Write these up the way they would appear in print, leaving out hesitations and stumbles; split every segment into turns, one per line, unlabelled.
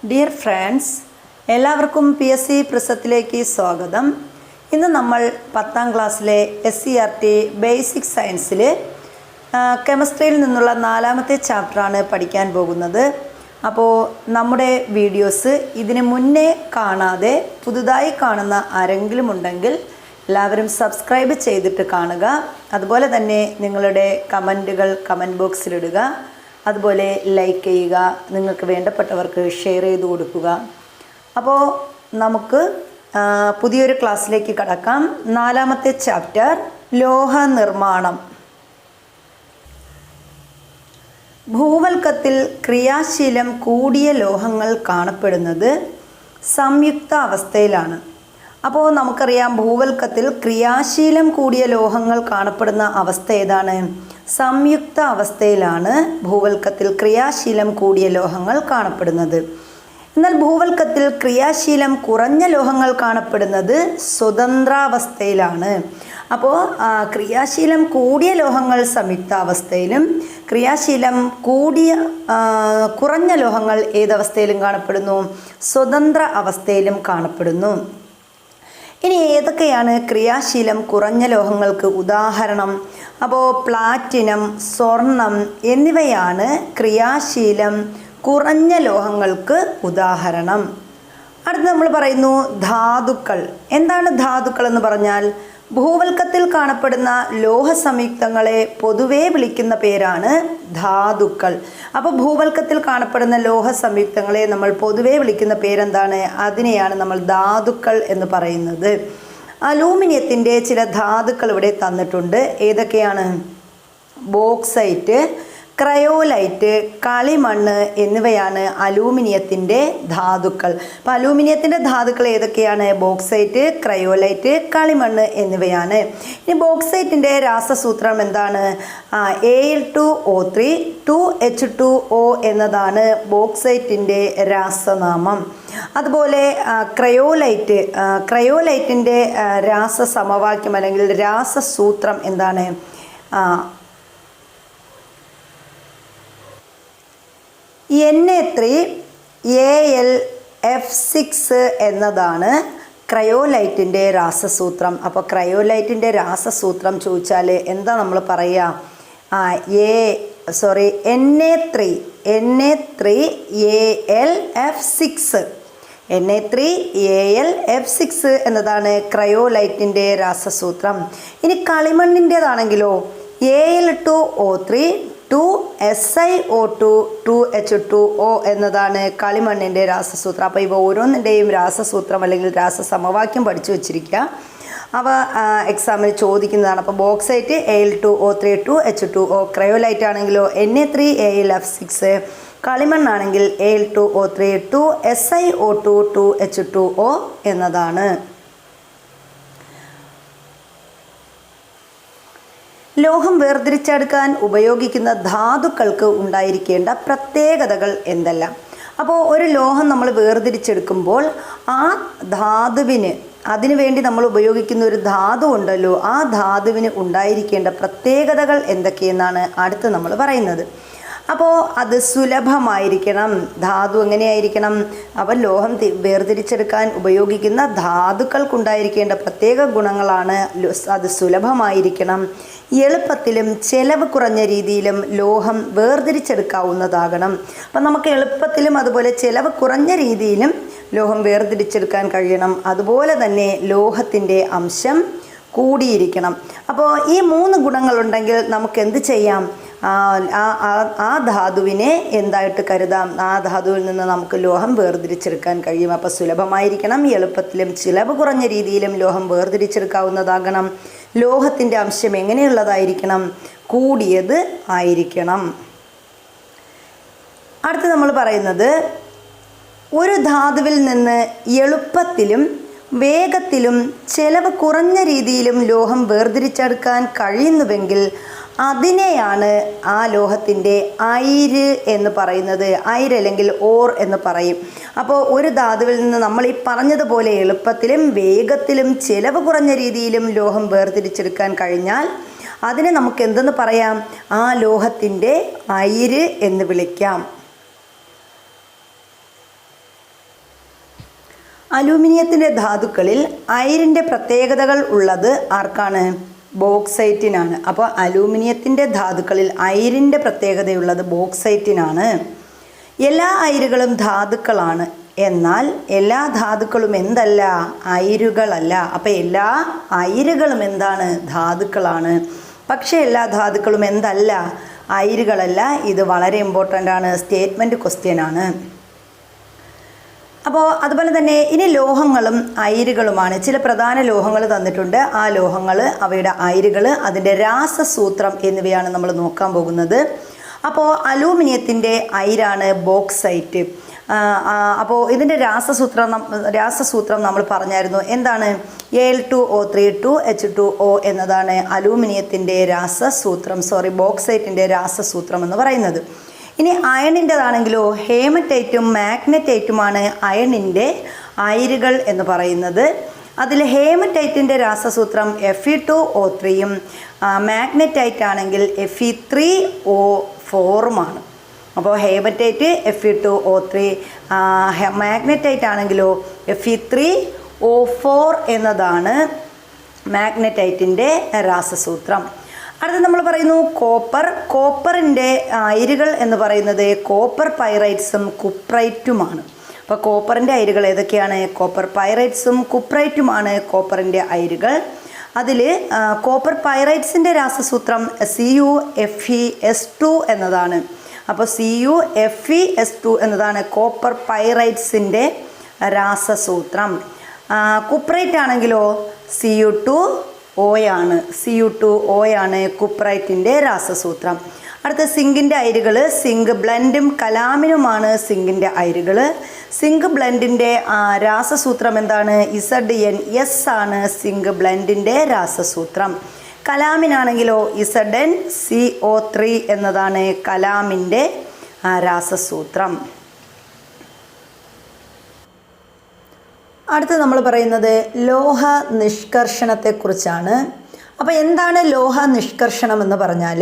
Dear friends, എല്ലാവർക്കും PSC പ്രിസത്തിലേക്ക് സ്വാഗതം. ഇന്ന് നമ്മൾ 10ാം ക്ലാസ്സിലെ SCERT ബേസിക് സയൻസിൽ കെമിസ്ട്രിയിൽ നിന്നുള്ള 4ാമത്തെ ചാപ്റ്ററാണ് പഠിക്കാൻ പോകുന്നത്. അപ്പോൾ നമ്മുടെ വീഡിയോസ് ഇതിന് മുന്നേ കാണാതെ പുതുതായി കാണുന്ന ആരെങ്കിലും ഉണ്ടെങ്കിൽ എല്ലാവരും സബ്സ്ക്രൈബ് ചെയ്തിട്ട് കാണുക. അതുപോലെ തന്നെ നിങ്ങളുടെ കമൻറ്റുകൾ കമൻറ്റ് ബോക്സിലിടുക. അതുപോലെ ലൈക്ക് ചെയ്യുക, നിങ്ങൾക്ക് വേണ്ടപ്പെട്ടവർക്ക് ഷെയർ ചെയ്ത് കൊടുക്കുക. അപ്പോൾ നമുക്ക് പുതിയൊരു ക്ലാസ്സിലേക്ക് കടക്കാം. 4ാമത്തെ ചാപ്റ്റർ ലോഹ നിർമ്മാണം. ഭൂവൽക്കത്തിൽ ക്രിയാശീലം കൂടിയ ലോഹങ്ങൾ കാണപ്പെടുന്നത് സംയുക്ത അവസ്ഥയിലാണ്. അപ്പോൾ നമുക്കറിയാം, ഭൂവൽക്കത്തിൽ ക്രിയാശീലം കൂടിയ ലോഹങ്ങൾ കാണപ്പെടുന്ന അവസ്ഥ ഏതാണ്? സംയുക്ത അവസ്ഥയിലാണ് ഭൂവൽക്കത്തിൽ ക്രിയാശീലം കൂടിയ ലോഹങ്ങൾ കാണപ്പെടുന്നത്. എന്നാൽ ഭൂവൽക്കത്തിൽ ക്രിയാശീലം കുറഞ്ഞ ലോഹങ്ങൾ കാണപ്പെടുന്നത് സ്വതന്ത്രാവസ്ഥയിലാണ്. അപ്പോൾ ക്രിയാശീലം കൂടിയ ലോഹങ്ങൾ സംയുക്താവസ്ഥയിലും ക്രിയാശീലം കുറഞ്ഞ ലോഹങ്ങൾ ഏതവസ്ഥയിലും കാണപ്പെടുന്നു? സ്വതന്ത്ര അവസ്ഥയിലും കാണപ്പെടുന്നു. ഇനി ഏതൊക്കെയാണ് ക്രിയാശീലം കുറഞ്ഞ ലോഹങ്ങൾക്ക് ഉദാഹരണം? അപ്പോൾ പ്ലാറ്റിനം, സ്വർണം എന്നിവയാണ് ക്രിയാശീലം കുറഞ്ഞ ലോഹങ്ങൾക്ക് ഉദാഹരണം. അടുത്ത് നമ്മൾ പറയുന്നു ധാതുക്കൾ. എന്താണ് ധാതുക്കൾ എന്ന് പറഞ്ഞാൽ? ഭൂവൽക്കത്തിൽ കാണപ്പെടുന്ന ലോഹ സംയുക്തങ്ങളെ പൊതുവെ വിളിക്കുന്ന പേരാണ് ധാതുക്കൾ. അപ്പോൾ ഭൂവൽക്കത്തിൽ കാണപ്പെടുന്ന ലോഹ സംയുക്തങ്ങളെ നമ്മൾ പൊതുവെ വിളിക്കുന്ന പേരെന്താണ്? അതിനെയാണ് നമ്മൾ ധാതുക്കൾ എന്ന് പറയുന്നത്. അലൂമിനിയത്തിൻ്റെ ചില ധാതുക്കൾ ഇവിടെ തന്നിട്ടുണ്ട്. ഏതൊക്കെയാണ്? ബോക്സൈറ്റ്, ക്രയോലൈറ്റ്, കളിമണ്ണ് എന്നിവയാണ് അലൂമിനിയത്തിൻ്റെ ധാതുക്കൾ. അപ്പോൾ അലൂമിനിയത്തിൻ്റെ ധാതുക്കൾ ഏതൊക്കെയാണ്? ബോക്സൈറ്റ്, ക്രയോലൈറ്റ്, കളിമണ്ണ് എന്നിവയാണ്. ഇനി ബോക്സൈറ്റിൻ്റെ രാസസൂത്രം എന്താണ്? Al2O3 2H2O എന്നതാണ് ബോക്സൈറ്റിൻ്റെ രാസനാമം. അതുപോലെ ക്രയോലൈറ്റിൻ്റെ രാസസമവാക്യം അല്ലെങ്കിൽ രാസസൂത്രം എന്താണ്? Na3Al(F6) എന്നതാണ് ക്രയോലൈറ്റിൻ്റെ രാസസൂത്രം. അപ്പോൾ ക്രയോലൈറ്റിൻ്റെ രാസസൂത്രം ചോദിച്ചാൽ എന്താ നമ്മൾ പറയുക? Na3Al(F6) എന്നതാണ് ക്രയോലൈറ്റിൻ്റെ രാസസൂത്രം. ഇനി കളിമണ്ണിൻ്റേതാണെങ്കിലോ Al2O3 2SiO2 2H2O എന്നതാണ് കളിമണ്ണിൻ്റെ രാസസൂത്രം. അപ്പോൾ ഇവ ഓരോന്നിൻ്റെയും രാസസൂത്രം അല്ലെങ്കിൽ രാസസമവാക്യം പഠിച്ചു വച്ചിരിക്കുക. അവ എക്സാമിൽ ചോദിക്കുന്നതാണ്. അപ്പോൾ ബോക്സൈറ്റ് Al2O3 2H2O, ക്രയോലൈറ്റ് ആണെങ്കിലോ Na3Al(F6), കളിമണ്ണാണെങ്കിൽ Al2O3 2SiO2 2H2O എന്നതാണ്. ലോഹം വേർതിരിച്ചെടുക്കാൻ ഉപയോഗിക്കുന്ന ധാതുക്കൾക്ക് ഉണ്ടായിരിക്കേണ്ട പ്രത്യേകതകൾ എന്തെല്ലാം? അപ്പോൾ ഒരു ലോഹം നമ്മൾ വേർതിരിച്ചെടുക്കുമ്പോൾ ആ ധാതുവിന്, അതിനുവേണ്ടി നമ്മൾ ഉപയോഗിക്കുന്ന ഒരു ധാതു ഉണ്ടല്ലോ, ആ ധാതുവിന് ഉണ്ടായിരിക്കേണ്ട പ്രത്യേകതകൾ എന്തൊക്കെയെന്നാണ് അടുത്ത് നമ്മൾ പറയുന്നത്. അപ്പോൾ അത് സുലഭമായിരിക്കണം. ധാതു എങ്ങനെയായിരിക്കണം? അപ്പോൾ ലോഹം വേർതിരിച്ചെടുക്കാൻ ഉപയോഗിക്കുന്ന ധാതുക്കൾക്കുണ്ടായിരിക്കേണ്ട പ്രത്യേക ഗുണങ്ങളാണ് അത് സുലഭമായിരിക്കണം, എളുപ്പത്തിലും ചെലവ് കുറഞ്ഞ രീതിയിലും ലോഹം വേർതിരിച്ചെടുക്കാവുന്നതാകണം. അപ്പം നമുക്ക് എളുപ്പത്തിലും അതുപോലെ ചെലവ് കുറഞ്ഞ രീതിയിലും ലോഹം വേർതിരിച്ചെടുക്കാൻ കഴിയണം. അതുപോലെ തന്നെ ലോഹത്തിൻ്റെ അംശം കൂടിയിരിക്കണം. അപ്പോൾ ഈ 3 ഗുണങ്ങളുണ്ടെങ്കിൽ നമുക്ക് എന്ത് ചെയ്യാം? ആ ധാതുവിനെ എന്തായിട്ട് കരുതാം? ആ ധാതുവിൽ നിന്ന് നമുക്ക് ലോഹം വേർതിരിച്ചെടുക്കാൻ കഴിയും. അപ്പോൾ സുലഭമായിരിക്കണം, എളുപ്പത്തിലും ചിലവ് കുറഞ്ഞ രീതിയിലും ലോഹം വേർതിരിച്ചെടുക്കാവുന്നതാകണം. ലോഹത്തിൻ്റെ അംശം എങ്ങനെയുള്ളതായിരിക്കണം? കൂടിയത് ആയിരിക്കണം. അടുത്ത് നമ്മൾ പറയുന്നത്, ഒരു ധാതുവിൽ നിന്ന് എളുപ്പത്തിലും വേഗത്തിലും ചെലവ് കുറഞ്ഞ രീതിയിലും ലോഹം വേർതിരിച്ചെടുക്കാൻ കഴിയുന്നുവെങ്കിൽ അതിനെയാണ് ആ ലോഹത്തിൻ്റെ അയിര് എന്ന് പറയുന്നത്. അയിര് അല്ലെങ്കിൽ ഓർ എന്ന് പറയും. അപ്പോൾ ഒരു ധാതുവിൽ നിന്ന് നമ്മൾ ഈ പറഞ്ഞതുപോലെ എളുപ്പത്തിലും വേഗത്തിലും ചെലവ് കുറഞ്ഞ രീതിയിലും ലോഹം വേർതിരിച്ചെടുക്കാൻ കഴിഞ്ഞാൽ അതിനെ നമുക്ക് എന്തെന്ന് പറയാം? ആ ലോഹത്തിൻ്റെ അയിര് എന്ന് വിളിക്കാം. അലൂമിനിയത്തിൻ്റെ ധാതുക്കളിൽ അയിരിൻ്റെ പ്രത്യേകതകൾ ഉള്ളത് ആർക്കാണ്? ബോക്സൈറ്റിനാണ്. അപ്പോൾ അലൂമിനിയത്തിൻ്റെ ധാതുക്കളിൽ അയിരിൻ്റെ പ്രത്യേകതയുള്ളത് ബോക്സൈറ്റിനാണ്. എല്ലാ അയിരുകളും ധാതുക്കളാണ്, എന്നാൽ എല്ലാ ധാതുക്കളും എന്തല്ല? അയിരുകളല്ല. അപ്പോൾ എല്ലാ അയിരുകളും എന്താണ്? ധാതുക്കളാണ്. പക്ഷേ എല്ലാ ധാതുക്കളും എന്തല്ല? അയിരുകളല്ല. ഇത് വളരെ ഇമ്പോർട്ടൻ്റ് ആണ്, സ്റ്റേറ്റ്മെൻറ്റ് ക്വസ്റ്റ്യൻ ആണ്. അപ്പോൾ അതുപോലെ തന്നെ ഇനി ലോഹങ്ങളും അയിരുകളുമാണ്. ചില പ്രധാന ലോഹങ്ങൾ തന്നിട്ടുണ്ട്. ആ ലോഹങ്ങൾ, അവയുടെ അയിരുകൾ, അതിൻ്റെ രാസസൂത്രം എന്നിവയാണ് നമ്മൾ നോക്കാൻ പോകുന്നത്. അപ്പോൾ അലൂമിനിയത്തിൻ്റെ അയിരാണ് ബോക്സൈറ്റ്. അപ്പോൾ ഇതിൻ്റെ രാസസൂത്രം നമ്മൾ പറഞ്ഞായിരുന്നു. എന്താണ്? Al2O3 എന്നതാണ് അലൂമിനിയത്തിൻ്റെ ബോക്സൈറ്റിൻ്റെ രാസസൂത്രം എന്ന് പറയുന്നത്. ഇനി അയണിൻ്റെതാണെങ്കിലോ ഹേമറ്റൈറ്റും മാഗ്നറ്റൈറ്റുമാണ് അയണിൻ്റെ അയിരുകൾ എന്ന് പറയുന്നത്. അതിൽ ഹേമറ്റൈറ്റിൻ്റെ രാസസൂത്രം Fe2O3യും മാഗ്നറ്റൈറ്റ് ആണെങ്കിൽ Fe3O4മാണ്. അപ്പോൾ ഹേമറ്റൈറ്റ് Fe2O3, മാഗ്നറ്റൈറ്റ് ആണെങ്കിലോ Fe3O4 എന്നതാണ് മാഗ്നറ്റൈറ്റിൻ്റെ രാസസൂത്രം. അടുത്ത് നമ്മൾ പറയുന്നു കോപ്പറിൻ്റെ അയിരുകൾ എന്ന് പറയുന്നത് കോപ്പർ പൈറൈറ്റ്സും കുപ്രൈറ്റുമാണ്. അപ്പോൾ കോപ്പറിൻ്റെ അയിരുകൾ ഏതൊക്കെയാണ്? കോപ്പർ പൈറൈറ്റ്സും കുപ്രൈറ്റുമാണ് കോപ്പറിൻ്റെ അയിരുകൾ. അതിൽ കോപ്പർ പൈറൈറ്റ്സിൻ്റെ രാസസൂത്രം CuFeS2 എന്നതാണ്. അപ്പോൾ CuFeS2 എന്നതാണ് കോപ്പർ പൈറൈറ്റ്സിൻ്റെ രാസസൂത്രം. കുപ്രൈറ്റ് ആണെങ്കിലോ Cu2O ആണ് കുപ്രൈറ്റിൻ്റെ രാസസൂത്രം. അടുത്ത സിങ്കിൻ്റെ അയിരുകൾ സിങ്ക് ബ്ലെൻഡും കലാമിനുമാണ് സിങ്കിൻ്റെ അയിരുകൾ. സിങ്ക് ബ്ലെൻഡിൻ്റെ രാസസൂത്രം എന്താണ്? ZnS ആണ് സിങ്ക് ബ്ലെൻഡിൻ്റെ രാസസൂത്രം. കലാമിനാണെങ്കിലോ ZnCO3 എന്നതാണ് കലാമിൻ്റെ രാസസൂത്രം. അടുത്ത് നമ്മൾ പറയുന്നത് ലോഹ നിഷ്കർഷണത്തെക്കുറിച്ചാണ്. അപ്പോൾ എന്താണ് ലോഹ നിഷ്കർഷണം എന്ന് പറഞ്ഞാൽ,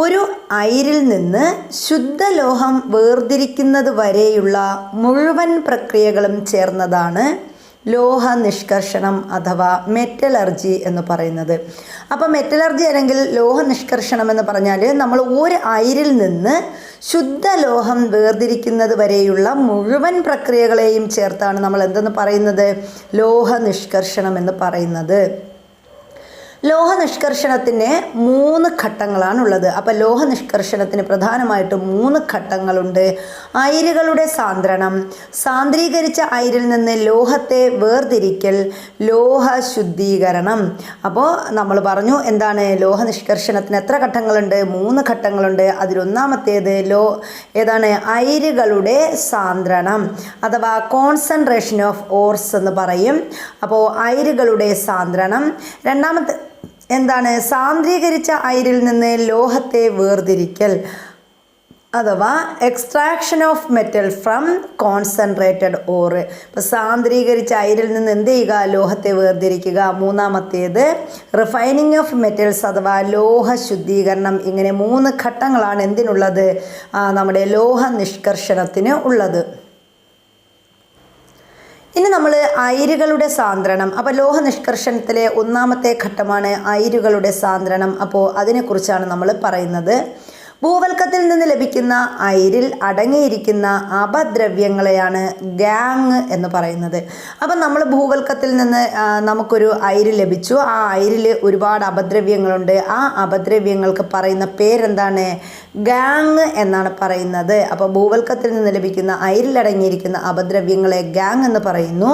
ഒരു അയിരിൽ നിന്ന് ശുദ്ധലോഹം വേർതിരിക്കുന്നത് വരെയുള്ള മുഴുവൻ പ്രക്രിയകളും ചേർന്നതാണ് ലോഹ നിഷ്കർഷണം അഥവാ മെറ്റലർജി എന്ന് പറയുന്നത്. അപ്പോൾ മെറ്റലർജി അല്ലെങ്കിൽ ലോഹ നിഷ്കർഷണം എന്ന് പറഞ്ഞാൽ നമ്മൾ ഒരു അയിരിൽ നിന്ന് ശുദ്ധലോഹം വേർതിരിക്കുന്നത് വരെയുള്ള മുഴുവൻ പ്രക്രിയകളെയും ചേർത്താണ് നമ്മൾ എന്തെന്ന് പറയുന്നത്? ലോഹ നിഷ്കർഷണം എന്ന് പറയുന്നത്. ലോഹ നിഷ്കർഷണത്തിന് 3 ഘട്ടങ്ങളാണുള്ളത്. അപ്പോൾ ലോഹ നിഷ്കർഷണത്തിന് പ്രധാനമായിട്ടും 3 ഘട്ടങ്ങളുണ്ട്. അയിരുകളുടെ സാന്ദ്രണം, സാന്ദ്രീകരിച്ച അയിരിൽ നിന്ന് ലോഹത്തെ വേർതിരിക്കൽ, ലോഹ ശുദ്ധീകരണം. അപ്പോൾ നമ്മൾ പറഞ്ഞു എന്താണ് ലോഹ നിഷ്കർഷണത്തിന് എത്ര ഘട്ടങ്ങളുണ്ട്? 3 ഘട്ടങ്ങളുണ്ട്. അതിലൊന്നാമത്തേത് ഏതാണ്? അയിരുകളുടെ സാന്ദ്രണം അഥവാ കോൺസെൻട്രേഷൻ ഓഫ് ഓർസ് എന്ന് പറയും. അപ്പോൾ അയിരുകളുടെ സാന്ദ്രണം. രണ്ടാമത്തെ എന്താണ്? സാന്ദ്രീകരിച്ച അയിരിൽ നിന്ന് ലോഹത്തെ വേർതിരിക്കൽ അഥവാ extraction of metal from concentrated or. ഇപ്പോൾ സാന്ദ്രീകരിച്ച അയിരിൽ നിന്ന് എന്ത് ചെയ്യുക? ലോഹത്തെ വേർതിരിക്കുക. മൂന്നാമത്തേത് റിഫൈനിങ് ഓഫ് മെറ്റൽസ് അഥവാ ലോഹ ശുദ്ധീകരണം. ഇങ്ങനെ 3 ഘട്ടങ്ങളാണ് എന്തിനുള്ളത്? നമ്മുടെ ലോഹ നിഷ്കർഷണത്തിന് ഉള്ളത്. ഇനി നമ്മൾ അയിരുകളുടെ സാന്ദ്രണം. അപ്പോൾ ലോഹ നിഷ്കർഷണത്തിലെ ഒന്നാമത്തെ ഘട്ടമാണ് അയിരുകളുടെ സാന്ദ്രണം. അപ്പോൾ അതിനെക്കുറിച്ചാണ് നമ്മൾ പറയുന്നത്. ഭൂവൽക്കത്തിൽ നിന്ന് ലഭിക്കുന്ന അയിരിൽ അടങ്ങിയിരിക്കുന്ന അപദ്രവ്യങ്ങളെയാണ് ഗാങ് എന്ന് പറയുന്നത്. അപ്പം നമ്മൾ ഭൂവൽക്കത്തിൽ നിന്ന് നമുക്കൊരു അയിര് ലഭിച്ചു. ആ അയിരിൽ ഒരുപാട് അപദ്രവ്യങ്ങളുണ്ട്. ആ അപദ്രവ്യങ്ങൾക്ക് പറയുന്ന പേരെന്താണ്? ഗാങ് എന്നാണ് പറയുന്നത്. അപ്പോൾ ഭൂവൽക്കത്തിൽ നിന്ന് ലഭിക്കുന്ന അയിരിൽ അടങ്ങിയിരിക്കുന്ന അപദ്രവ്യങ്ങളെ ഗാങ് എന്ന് പറയുന്നു.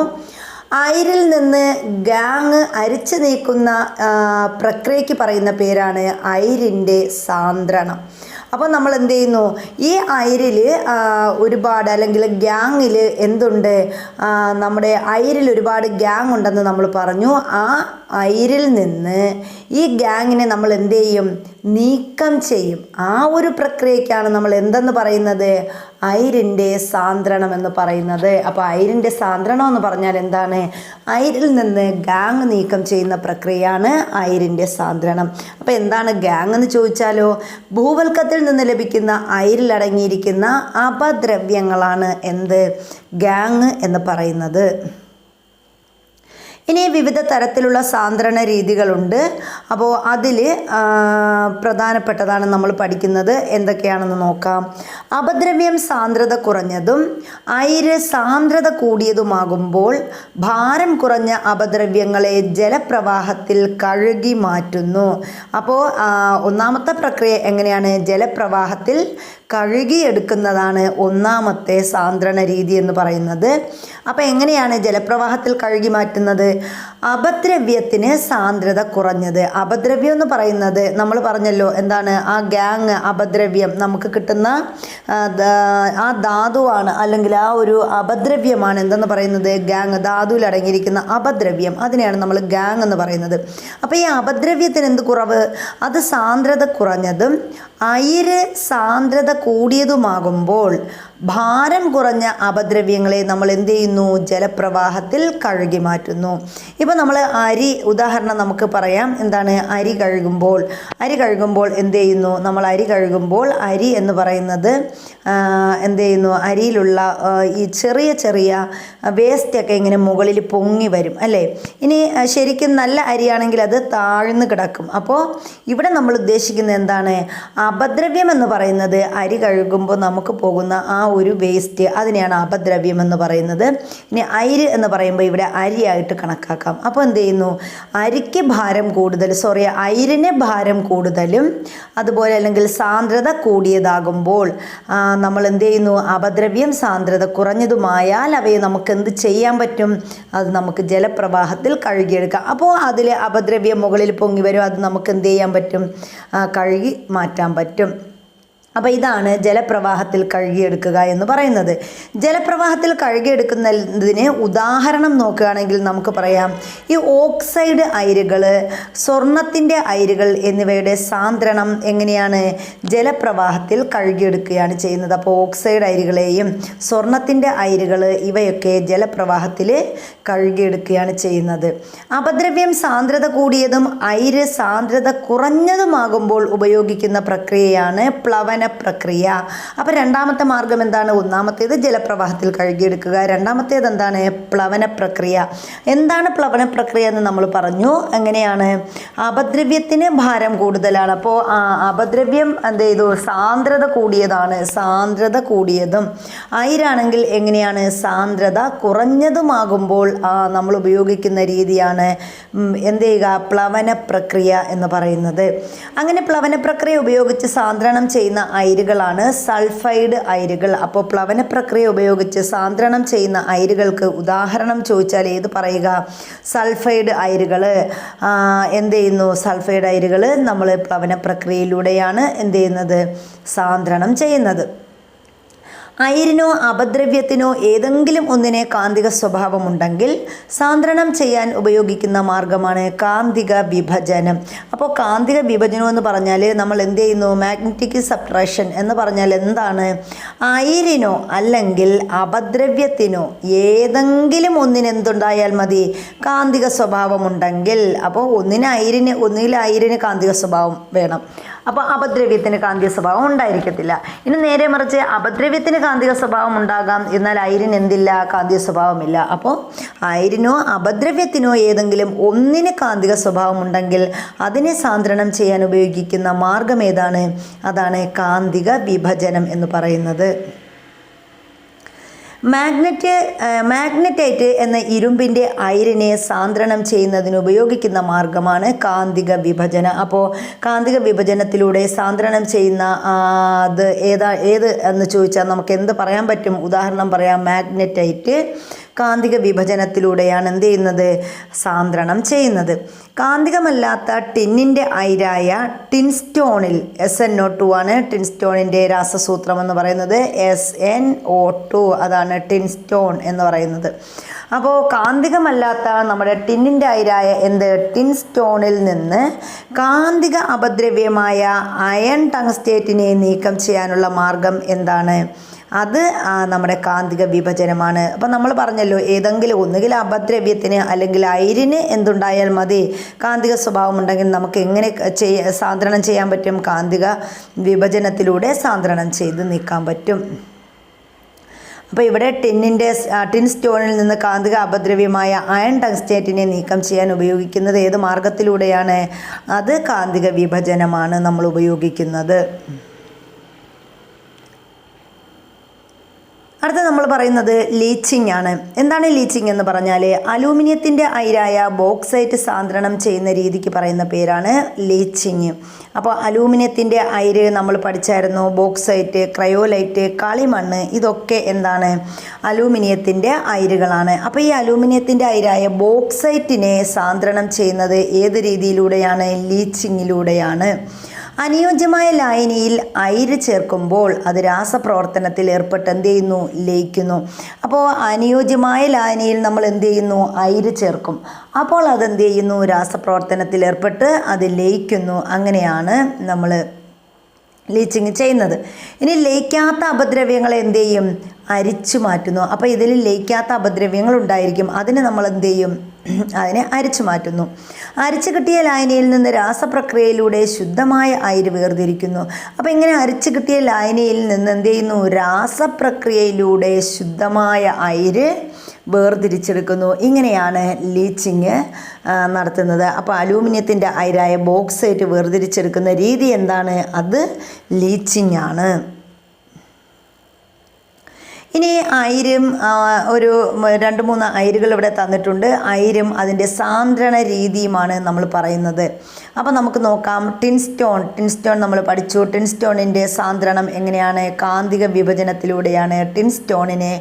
അയിരിൽ നിന്ന് ഗാങ് അരിച്ചു നീക്കുന്ന പ്രക്രിയയ്ക്ക് പറയുന്ന പേരാണ് അയിരിൻ്റെ സാന്ദ്രണം. അപ്പോൾ നമ്മൾ എന്ത് ചെയ്യുന്നു? ഈ അയിരിൽ ഒരുപാട് അല്ലെങ്കിൽ ഗ്യാങ്ങിൽ എന്തുണ്ട്? നമ്മുടെ അയിരിൽ ഒരുപാട് ഗ്യാങ് ഉണ്ടെന്ന് നമ്മൾ പറഞ്ഞു. ആ അയിരിൽ നിന്ന് ഈ ഗ്യാങ്ങിനെ നമ്മൾ എന്ത് ചെയ്യും? നീക്കം ചെയ്യും. ആ ഒരു പ്രക്രിയയ്ക്കാണ് നമ്മൾ എന്തെന്ന് പറയുന്നത്? അയിരിൻ്റെ സാന്ദ്രണം എന്ന് പറയുന്നത്. അപ്പോൾ അയിരിൻ്റെ സാന്ദ്രണം എന്ന് പറഞ്ഞാൽ എന്താണ്? അയിരിൽ നിന്ന് ഗാങ് നീക്കം ചെയ്യുന്ന പ്രക്രിയയാണ് അയിരിൻ്റെ സാന്ദ്രണം. അപ്പോൾ എന്താണ് ഗാങ് എന്ന് ചോദിച്ചാലോ, ഭൂവൽക്കത്തിൽ നിന്ന് ലഭിക്കുന്ന അയിരിൽ അടങ്ങിയിരിക്കുന്ന അപദ്രവ്യങ്ങളാണ് എന്ത്? ഗാങ് എന്ന് പറയുന്നത്. ഇനി വിവിധ തരത്തിലുള്ള സാന്ദ്രണ രീതികളുണ്ട്. അപ്പോൾ അതിൽ പ്രധാനപ്പെട്ടതാണ് നമ്മൾ പഠിക്കുന്നത്. എന്തൊക്കെയാണെന്ന് നോക്കാം. അപദ്രവ്യം സാന്ദ്രത കുറഞ്ഞതും അയിര് സാന്ദ്രത കൂടിയതുമാകുമ്പോൾ ഭാരം കുറഞ്ഞ അപദ്രവ്യങ്ങളെ ജലപ്രവാഹത്തിൽ കഴുകി മാറ്റുന്നു. അപ്പോൾ ഒന്നാമത്തെ പ്രക്രിയ എങ്ങനെയാണ്? ജലപ്രവാഹത്തിൽ കഴുകിയെടുക്കുന്നതാണ് ഒന്നാമത്തെ സാന്ദ്രണ രീതി എന്ന് പറയുന്നത്. അപ്പോൾ എങ്ങനെയാണ് ജലപ്രവാഹത്തിൽ കഴുകി മാറ്റുന്നത്? അപദ്രവ്യത്തിന് സാന്ദ്രത കുറഞ്ഞത്. അപദ്രവ്യം എന്ന് പറയുന്നത് നമ്മൾ പറഞ്ഞല്ലോ എന്താണ്? ആ ഗാങ് അപദ്രവ്യം നമുക്ക് കിട്ടുന്ന ആ ധാതുവാണ്, അല്ലെങ്കിൽ ആ ഒരു അപദ്രവ്യമാണ് എന്തെന്ന് പറയുന്നത്? ഗാങ്. ധാതുവിൽ അടങ്ങിയിരിക്കുന്ന അപദ്രവ്യം, അതിനെയാണ് നമ്മൾ ഗാങ് എന്ന് പറയുന്നത്. അപ്പോൾ ഈ അപദ്രവ്യത്തിന് എന്ത് കുറവ്? അത് സാന്ദ്രത കുറഞ്ഞതും അയിര് സാന്ദ്രത കൂടിയതുമാകുമ്പോൾ ഭാരം കുറഞ്ഞ അപദ്രവ്യങ്ങളെ നമ്മൾ എന്ത് ചെയ്യുന്നു? ജലപ്രവാഹത്തിൽ കഴുകി മാറ്റുന്നു. ഇപ്പോൾ നമ്മൾ അരി ഉദാഹരണം നമുക്ക് പറയാം. എന്താണ്? അരി കഴുകുമ്പോൾ എന്ത് ചെയ്യുന്നു? നമ്മൾ അരി കഴുകുമ്പോൾ അരി എന്ന് പറയുന്നത് എന്ത് ചെയ്യുന്നു? അരിയിലുള്ള ഈ ചെറിയ ചെറിയ വേസ്റ്റൊക്കെ ഇങ്ങനെ മുകളിൽ പൊങ്ങി വരും അല്ലേ? ഇനി ശരിക്കും നല്ല അരിയാണെങ്കിൽ അത് താഴ്ന്നു കിടക്കും. അപ്പോൾ ഇവിടെ നമ്മൾ ഉദ്ദേശിക്കുന്നത് എന്താണ്? അപദ്രവ്യം എന്ന് പറയുന്നത് അരി കഴുകുമ്പോൾ നമുക്ക് പോകുന്ന ആ ഒരു വേസ്റ്റ്, അതിനെയാണ് അപദ്രവ്യം എന്ന് പറയുന്നത്. ഇനി അയിര് എന്ന് പറയുമ്പോൾ ഇവിടെ അരിയായിട്ട് കണക്കാക്കാം. അപ്പോൾ എന്ത് ചെയ്യുന്നു? അരിക്ക് ഭാരം കൂടുതൽ, അയിരിന് ഭാരം കൂടുതലും അതുപോലെ അല്ലെങ്കിൽ സാന്ദ്രത കൂടിയതാകുമ്പോൾ നമ്മൾ എന്ത് ചെയ്യുന്നു? അപദ്രവ്യം സാന്ദ്രത കുറഞ്ഞതുമായാൽ അവയെ നമുക്ക് എന്ത് ചെയ്യാൻ പറ്റും? അത് നമുക്ക് ജലപ്രവാഹത്തിൽ കഴുകിയെടുക്കാം. അപ്പോൾ അതിൽ അപദ്രവ്യം മുകളിൽ പൊങ്ങി വരും, അത് നമുക്ക് എന്ത് ചെയ്യാൻ പറ്റും? കഴുകി മാറ്റാൻ പറ്റും. അപ്പോൾ ഇതാണ് ജലപ്രവാഹത്തിൽ കഴുകിയെടുക്കുക എന്ന് പറയുന്നത്. ജലപ്രവാഹത്തിൽ കഴുകിയെടുക്കുന്നതിന് ഉദാഹരണം നോക്കുകയാണെങ്കിൽ നമുക്ക് പറയാം, ഈ ഓക്സൈഡ് അയിരുകൾ, സ്വർണത്തിൻ്റെ അയിരുകൾ എന്നിവയുടെ സാന്ദ്രണം എങ്ങനെയാണ്? ജലപ്രവാഹത്തിൽ കഴുകിയെടുക്കുകയാണ് ചെയ്യുന്നത്. അപ്പോൾ ഓക്സൈഡ് അയിരുകളെയും സ്വർണത്തിൻ്റെ അയിരുകൾ ഇവയൊക്കെ ജലപ്രവാഹത്തിൽ കഴുകിയെടുക്കുകയാണ് ചെയ്യുന്നത്. അപദ്രവ്യം സാന്ദ്രത കൂടിയതും അയിര് സാന്ദ്രത കുറഞ്ഞതുമാകുമ്പോൾ ഉപയോഗിക്കുന്ന പ്രക്രിയയാണ് പ്ലവന പ്രക്രിയ. അപ്പോൾ രണ്ടാമത്തെ മാർഗം എന്താണ്? ഒന്നാമത്തേത് ജലപ്രവാഹത്തിൽ കഴുകിയെടുക്കുക, രണ്ടാമത്തേത് എന്താണ്? പ്ലവന പ്രക്രിയ. എന്താണ് പ്ലവന പ്രക്രിയ എന്ന് നമ്മൾ പറഞ്ഞു. എങ്ങനെയാണ്? അപദ്രവ്യത്തിന് ഭാരം കൂടുതലാണ്. അപ്പോൾ അപദ്രവ്യം എന്ത് ചെയ്തു? സാന്ദ്രത കൂടിയതാണ്, സാന്ദ്രത കൂടിയതും. അയിരാണെങ്കിൽ എങ്ങനെയാണ്? സാന്ദ്രത കുറഞ്ഞതുമാകുമ്പോൾ നമ്മൾ ഉപയോഗിക്കുന്ന രീതിയാണ് എന്ത് ചെയ്യുക? പ്ലവന പ്രക്രിയ എന്ന് പറയുന്നത്. അങ്ങനെ പ്ലവന പ്രക്രിയ ഉപയോഗിച്ച് സാന്ദ്രണം ചെയ്യുന്ന അയിരുകളാണ് സൾഫൈഡ് അയിരുകൾ. അപ്പോൾ പ്ലവന പ്രക്രിയ ഉപയോഗിച്ച് സാന്ദ്രണം ചെയ്യുന്ന അയിരുകൾക്ക് ഉദാഹരണം ചോദിച്ചാൽ ഏത് പറയുക? സൾഫൈഡ് അയിരുകൾ. എന്ത് ചെയ്യുന്നു? സൾഫൈഡ് അയിരുകൾ നമ്മൾ പ്ലവന പ്രക്രിയയിലൂടെയാണ് എന്ത് ചെയ്യുന്നത്? സാന്ദ്രണം ചെയ്യുന്നത്. അയിരിനോ അപദ്രവ്യത്തിനോ ഏതെങ്കിലും ഒന്നിനെ കാന്തിക സ്വഭാവമുണ്ടെങ്കിൽ സാന്ദ്രണം ചെയ്യാൻ ഉപയോഗിക്കുന്ന മാർഗമാണ് കാന്തിക വിഭജനം. അപ്പോൾ കാന്തിക വിഭജനം എന്ന് പറഞ്ഞാൽ നമ്മൾ എന്ത് ചെയ്യുന്നു? മാഗ്നറ്റിക് സബ്ട്രാക്ഷൻ എന്ന് പറഞ്ഞാൽ എന്താണ്? അയിരിനോ അല്ലെങ്കിൽ അപദ്രവ്യത്തിനോ ഏതെങ്കിലും ഒന്നിന് എന്തുണ്ടായാൽ മതി? കാന്തിക സ്വഭാവമുണ്ടെങ്കിൽ. അപ്പോൾ ഒന്നിൽ അയിരിന് കാന്തിക സ്വഭാവം വേണം, അപ്പോൾ അപദ്രവ്യത്തിന് കാന്തിക സ്വഭാവം ഉണ്ടായിരിക്കത്തില്ല. ഇനി നേരെ മറിച്ച് അപദ്രവ്യത്തിന് കാന്തിക സ്വഭാവം ഉണ്ടാകാം, എന്നാൽ അയിരിന് എന്തില്ല? കാന്തിക സ്വഭാവമില്ല. അപ്പോൾ അയിരിനോ അപദ്രവ്യത്തിനോ ഏതെങ്കിലും ഒന്നിന് കാന്തിക സ്വഭാവം ഉണ്ടെങ്കിൽ അതിനെ സാന്ദ്രണം ചെയ്യാൻ ഉപയോഗിക്കുന്ന മാർഗം ഏതാണ്? അതാണ് കാന്തിക വിഭജനം എന്ന് പറയുന്നത്. മാഗ്നറ്റൈറ്റ് എന്ന ഇരുമ്പിൻ്റെ അയിരിനെ സാന്ദ്രണം ചെയ്യുന്നതിന് ഉപയോഗിക്കുന്ന മാർഗമാണ് കാന്തിക വിഭജനം. അപ്പോൾ കാന്തിക വിഭജനത്തിലൂടെ സാന്ദ്രണം ചെയ്യുന്ന അത് ഏത് എന്ന് ചോദിച്ചാൽ നമുക്ക് എന്ത് പറയാൻ പറ്റും? ഉദാഹരണം പറയാം. മാഗ്നറ്റൈറ്റ് കാന്തിക വിഭജനത്തിലൂടെയാണ് എന്ത് ചെയ്യുന്നത്? സാന്ദ്രണം ചെയ്യുന്നത്. കാന്തികമല്ലാത്ത ടിന്നിൻ്റെ അയിരായ ടിൻസ്റ്റോണിൽ SnO2 ആണ് ടിൻസ്റ്റോണിൻ്റെ രാസസൂത്രം എന്ന് പറയുന്നത്. SnO2 അതാണ് ടിൻസ്റ്റോൺ എന്ന് പറയുന്നത്. അപ്പോൾ കാന്തികമല്ലാത്ത നമ്മുടെ ടിന്നിൻ്റെ അയിരായ ടിൻസ്റ്റോണിൽ നിന്ന് കാന്തിക അപദ്രവ്യമായ അയൺ ടങ്സ്റ്റേറ്റിനെ നീക്കം ചെയ്യാനുള്ള മാർഗം എന്താണ്? അത് നമ്മുടെ കാന്തിക വിഭജനമാണ്. അപ്പം നമ്മൾ പറഞ്ഞല്ലോ, ഏതെങ്കിലും ഒന്നുകിൽ അപദ്രവ്യത്തിന് അല്ലെങ്കിൽ അയിരിന് എന്തുണ്ടായാൽ മതി, കാന്തിക സ്വഭാവം ഉണ്ടെങ്കിൽ നമുക്ക് എങ്ങനെ സാന്ദ്രണം ചെയ്യാൻ പറ്റും? കാന്തിക വിഭജനത്തിലൂടെ സാന്ദ്രണം ചെയ്ത് നീക്കാൻ പറ്റും. അപ്പോൾ ഇവിടെ ടിൻ സ്റ്റോണിൽ നിന്ന് കാന്തിക അപദ്രവ്യമായ അയൺ ടങ്സ്റ്റേറ്റിനെ നീക്കം ചെയ്യാൻ ഉപയോഗിക്കുന്നത് ഏത് മാർഗത്തിലൂടെയാണ്? അത് കാന്തിക വിഭജനമാണ് നമ്മൾ ഉപയോഗിക്കുന്നത്. അടുത്ത നമ്മൾ പറയുന്നത് ലീച്ചിങ് ആണ്. എന്താണ് ലീച്ചിങ് എന്ന് പറഞ്ഞാൽ, അലൂമിനിയത്തിൻ്റെ അയിരായ ബോക്സൈറ്റ് സാന്ദ്രണം ചെയ്യുന്ന രീതിക്ക് പറയുന്ന പേരാണ് ലീച്ചിങ്. അപ്പോൾ അലൂമിനിയത്തിൻ്റെ അയിര് നമ്മൾ പഠിച്ചായിരുന്നു. ബോക്സൈറ്റ്, ക്രയോലൈറ്റ്, കളിമണ്ണ്, ഇതൊക്കെ എന്താണ്? അലൂമിനിയത്തിൻ്റെ അയിരുകളാണ്. അപ്പോൾ ഈ അലൂമിനിയത്തിൻ്റെ അയിരായ ബോക്സൈറ്റിനെ സാന്ദ്രണം ചെയ്യുന്നത് ഏത് രീതിയിലൂടെയാണ്? ലീച്ചിങ്ങിലൂടെയാണ്. അനുയോജ്യമായ ലായനിയിൽ അയിര് ചേർക്കുമ്പോൾ അത് രാസപ്രവർത്തനത്തിൽ ഏർപ്പെട്ട് എന്ത് ചെയ്യുന്നു? ലയിക്കുന്നു. അപ്പോൾ അനുയോജ്യമായ ലായനിയിൽ നമ്മൾ എന്ത് ചെയ്യുന്നു? അയിര് ചേർക്കും. അപ്പോൾ അതെന്ത് ചെയ്യുന്നു? രാസപ്രവർത്തനത്തിൽ ഏർപ്പെട്ട് അത് ലയിക്കുന്നു. അങ്ങനെയാണ് നമ്മൾ ലീച്ചിങ് ചെയ്യുന്നത്. ഇനി ലയിക്കാത്ത അപദ്രവ്യങ്ങളെ എന്ത് ചെയ്യും? അരിച്ചു മാറ്റുന്നു. അപ്പോൾ ഇതിൽ ലയിക്കാത്ത അപദ്രവ്യങ്ങൾ ഉണ്ടായിരിക്കും, അതിന് നമ്മൾ എന്ത് ചെയ്യും? അതിനെ അരിച്ചു മാറ്റുന്നു. അരിച്ചു കിട്ടിയ ലായനിയിൽ നിന്ന് രാസപ്രക്രിയയിലൂടെ ശുദ്ധമായ അയിര് വേർതിരിക്കുന്നു. അപ്പോൾ ഇങ്ങനെ അരിച്ചു കിട്ടിയ ലായനിയിൽ നിന്ന് എന്ത് ചെയ്യുന്നു? രാസപ്രക്രിയയിലൂടെ ശുദ്ധമായ അയിര് വേർതിരിച്ചെടുക്കുന്നു. ഇങ്ങനെയാണ് ലീച്ചിങ് നടത്തുന്നത്. അപ്പോൾ അലൂമിനിയത്തിൻ്റെ അയിരായ ബോക്സൈറ്റ് വേർതിരിച്ചെടുക്കുന്ന രീതി എന്താണ്? അത് ലീച്ചിങ് ആണ്. ഇനി അയിരും ഒരു 2-3 അയിരുകൾ ഇവിടെ തന്നിട്ടുണ്ട്. അയിരും അതിൻ്റെ സാന്ദ്രണ രീതിയുമാണ് നമ്മൾ പറയുന്നത്. അപ്പോൾ നമുക്ക് നോക്കാം. ടിൻ സ്റ്റോൺ നമ്മൾ പഠിച്ചു. ടിൻ സ്റ്റോണിൻ്റെ സാന്ദ്രണം എങ്ങനെയാണ്? കാന്തിക വിഭജനത്തിലൂടെയാണ് ടിൻ സ്റ്റോണിനെ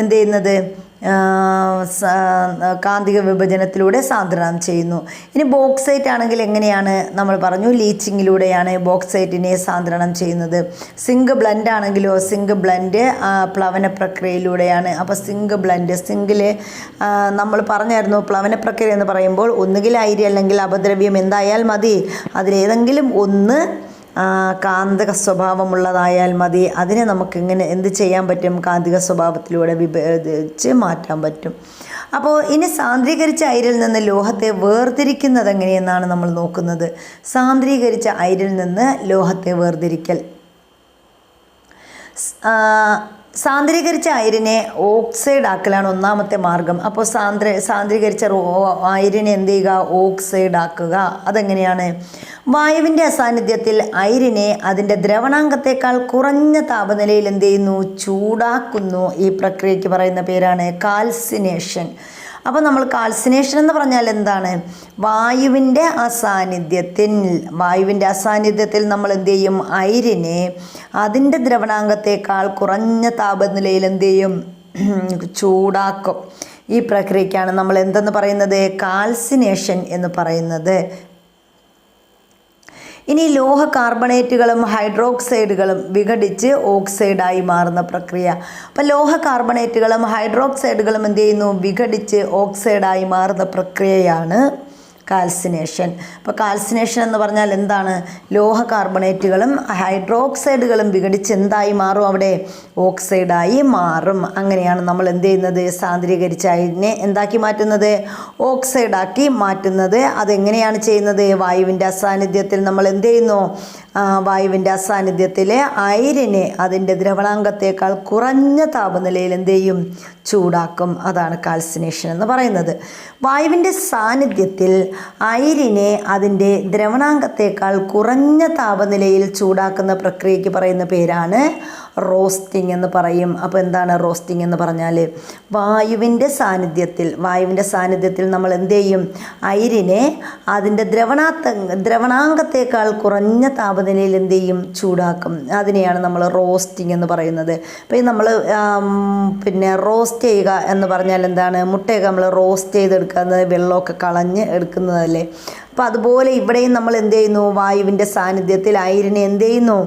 എന്ത് ചെയ്യുന്നത്? കാന്തിക വിഭജനത്തിലൂടെ സാന്ദ്രണം ചെയ്യുന്നു. ഇനി ബോക്സൈറ്റ് ആണെങ്കിൽ എങ്ങനെയാണ്? നമ്മൾ പറഞ്ഞു, ലീച്ചിങ്ങിലൂടെയാണ് ബോക്സൈറ്റിനെ സാന്ദ്രണം ചെയ്യുന്നത്. സിങ്ക് ബ്ലെൻഡ് ആണെങ്കിലോ, സിങ്ക് ബ്ലെൻഡ് പ്ലവന പ്രക്രിയയിലൂടെയാണ്. അപ്പോൾ സിങ്കിൽ നമ്മൾ പറഞ്ഞായിരുന്നു, പ്ലവന പ്രക്രിയ എന്ന് പറയുമ്പോൾ ഒന്നുകിൽ അയിര് അല്ലെങ്കിൽ അപദ്രവ്യം എന്തായാൽ മതി, അതിലേതെങ്കിലും ഒന്ന് കാന്തിക സ്വഭാവമുള്ളതായാൽ മതി. അതിനെ നമുക്കിങ്ങനെ എന്ത് ചെയ്യാൻ പറ്റും? കാന്തിക സ്വഭാവത്തിലൂടെ വിഭജിച്ച് മാറ്റാൻ പറ്റും. അപ്പോൾ ഇനി സാന്ദ്രീകരിച്ച അയിരിൽ നിന്ന് ലോഹത്തെ വേർതിരിക്കുന്നത് എങ്ങനെയെന്നാണ് നമ്മൾ നോക്കുന്നത്. സാന്ദ്രീകരിച്ച അയിരിൽ നിന്ന് ലോഹത്തെ വേർതിരിക്കൽ. സാന്ദ്രീകരിച്ച അയിരിനെ ഓക്സൈഡ് ആക്കലാണ് ഒന്നാമത്തെ മാർഗം. അപ്പോൾ സാന്ദ്രീകരിച്ച അയിരിനെ എന്ത് ചെയ്യുക? ഓക്സൈഡ് ആക്കുക. അതെങ്ങനെയാണ്? വായുവിൻ്റെ അസാന്നിധ്യത്തിൽ അയിരിനെ അതിൻ്റെ ദ്രവണാങ്കത്തേക്കാൾ കുറഞ്ഞ താപനിലയിൽ എന്ത് ചെയ്യുന്നു? ചൂടാക്കുന്നു. ഈ പ്രക്രിയയ്ക്ക് പറയുന്ന പേരാണ് കാൽസിനേഷൻ. അപ്പോൾ നമ്മൾ കാൽസിനേഷൻ എന്ന് പറഞ്ഞാൽ എന്താണ്? വായുവിൻ്റെ അസാന്നിധ്യത്തിൽ നമ്മൾ എന്ത് ചെയ്യും? അയിരിനെ അതിൻ്റെ ദ്രവണാങ്കത്തേക്കാൾ കുറഞ്ഞ താപനിലയിൽ എന്ത് ചെയ്യും? ചൂടാക്കും. ഈ പ്രക്രിയയ്ക്കാണ് നമ്മൾ എന്തെന്ന് പറയുന്നത്? കാൽസിനേഷൻ എന്ന് പറയുന്നത്. ഇനി ലോഹ കാർബണേറ്റുകളും ഹൈഡ്രോക്സൈഡുകളും വിഘടിച്ച് ഓക്സൈഡായി മാറുന്ന പ്രക്രിയ. അപ്പോൾ ലോഹ കാർബണേറ്റുകളും ഹൈഡ്രോക്സൈഡുകളും എന്ത് ചെയ്യുന്നു? വിഘടിച്ച് ഓക്സൈഡായി മാറുന്ന പ്രക്രിയയാണ് കാൽസിനേഷൻ. അപ്പോൾ കാൽസിനേഷൻ എന്ന് പറഞ്ഞാൽ എന്താണ്? ലോഹ കാർബണേറ്റുകളും ഹൈഡ്രോക്സൈഡുകളും വിഘടിച്ച് എന്തായി മാറും? അവിടെ ഓക്സൈഡായി മാറും. അങ്ങനെയാണ് നമ്മൾ എന്ത് ചെയ്യുന്നത്? സാന്ദ്രീകരിച്ച അയിരിനെ എന്താക്കി മാറ്റുന്നത്? ഓക്സൈഡാക്കി മാറ്റുന്നത്. അതെങ്ങനെയാണ് ചെയ്യുന്നത്? വായുവിൻ്റെ അസാന്നിധ്യത്തിൽ നമ്മൾ എന്ത് ചെയ്യുന്നു? വായുവിൻ്റെ അസാന്നിധ്യത്തിലെ അയിരിനെ അതിൻ്റെ ദ്രവണാങ്കത്തേക്കാൾ കുറഞ്ഞ താപനിലയിൽ എന്ത് ചെയ്യും? ചൂടാക്കും. അതാണ് കാൽസിനേഷൻ എന്ന് പറയുന്നത്. വായുവിൻ്റെ സാന്നിധ്യത്തിൽ അയിരിനെ അതിൻ്റെ ദ്രവണാങ്കത്തേക്കാൾ കുറഞ്ഞ താപനിലയിൽ ചൂടാക്കുന്ന പ്രക്രിയയ്ക്ക് പറയുന്ന പേരാണ് റോസ്റ്റിംഗ് എന്ന് പറയും. അപ്പോൾ എന്താണ് റോസ്റ്റിംഗ് എന്ന് പറഞ്ഞാൽ? വായുവിൻ്റെ സാന്നിധ്യത്തിൽ നമ്മൾ എന്ത് ചെയ്യും? അയിരിനെ അതിൻ്റെ ദ്രവണാങ്കത്തേക്കാൾ കുറഞ്ഞ താപനിലയിൽ എന്ത് ചെയ്യും? ചൂടാക്കും. അതിനെയാണ് നമ്മൾ റോസ്റ്റിംഗ് എന്ന് പറയുന്നത്. അപ്പോൾ നമ്മൾ റോസ്റ്റ് ചെയ്യുക എന്ന് പറഞ്ഞാൽ എന്താണ്? മുട്ടയൊക്കെ നമ്മൾ റോസ്റ്റ് ചെയ്തെടുക്കുന്നത് വെള്ളമൊക്കെ കളഞ്ഞ് എടുക്കുന്നതല്ലേ. അപ്പോൾ അതുപോലെ ഇവിടെയും നമ്മൾ എന്ത് ചെയ്യുന്നു? വായുവിൻ്റെ സാന്നിധ്യത്തിൽ അയിരിനെ എന്ത് ചെയ്യുന്നു?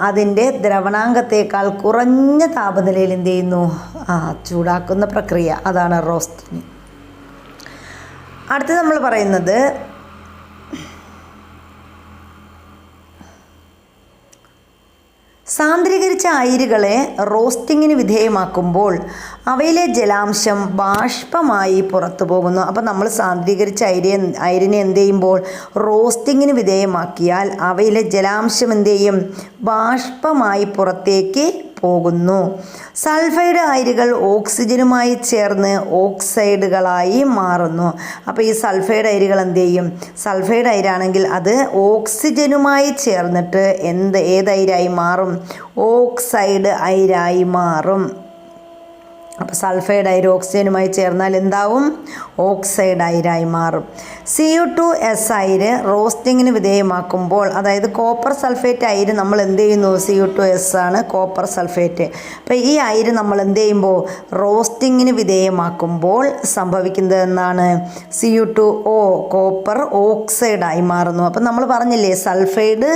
അതിൻ്റെ ദ്രവണാങ്കത്തേക്കാൾ കുറഞ്ഞ താപനിലയിൽ എന്ത് ചെയ്യുന്നു? ചൂടാക്കുന്ന പ്രക്രിയ. അതാണ് റോസ്റ്റിംഗ്. അടുത്ത് നമ്മൾ പറയുന്നത് സാന്ദ്രീകരിച്ച അയിരുകളെ റോസ്റ്റിങ്ങിന് വിധേയമാക്കുമ്പോൾ അവയിലെ ജലാംശം ബാഷ്പമായി പുറത്തു പോകുന്നു. അപ്പം നമ്മൾ സാന്ദ്രീകരിച്ച അയിരിനെ എന്ത് ചെയ്യുമ്പോൾ റോസ്റ്റിങ്ങിന് വിധേയമാക്കിയാൽ അവയിലെ ജലാംശം എന്ത് ചെയ്യും? ബാഷ്പമായി പുറത്തേക്ക് പോകുന്നു. സൾഫൈഡ് അയിരുകൾ ഓക്സിജനുമായി ചേർന്ന് ഓക്സൈഡുകളായി മാറുന്നു. അപ്പോൾ ഈ സൾഫൈഡ് അയിരുകൾ എന്ത് ചെയ്യും? സൾഫൈഡ് അയിരാണെങ്കിൽ അത് ഓക്സിജനുമായി ചേർന്നിട്ട് ഏതയിരായി മാറും? ഓക്സൈഡ് അയിരായി മാറും. അപ്പോൾ സൾഫൈഡ് അയിര് ഓക്സിജനുമായി ചേർന്നാൽ എന്താവും? ഓക്സൈഡ് അയിരായി മാറും. Cu2S അയിര് റോസ്റ്റിങ്ങിന് വിധേയമാക്കുമ്പോൾ, അതായത് കോപ്പർ സൾഫേറ്റ് അയിര് നമ്മൾ എന്ത് ചെയ്യുന്നു? Cu2S ആണ് കോപ്പർ സൾഫേറ്റ്. അപ്പോൾ ഈ അയിര് നമ്മൾ എന്ത് ചെയ്യുമ്പോൾ റോസ്റ്റിങ്ങിന് വിധേയമാക്കുമ്പോൾ സംഭവിക്കുന്നത് എന്നാണ്? Cu2O കോപ്പർ ഓക്സൈഡായി മാറുന്നു. അപ്പം നമ്മൾ പറഞ്ഞില്ലേ സൾഫൈഡ്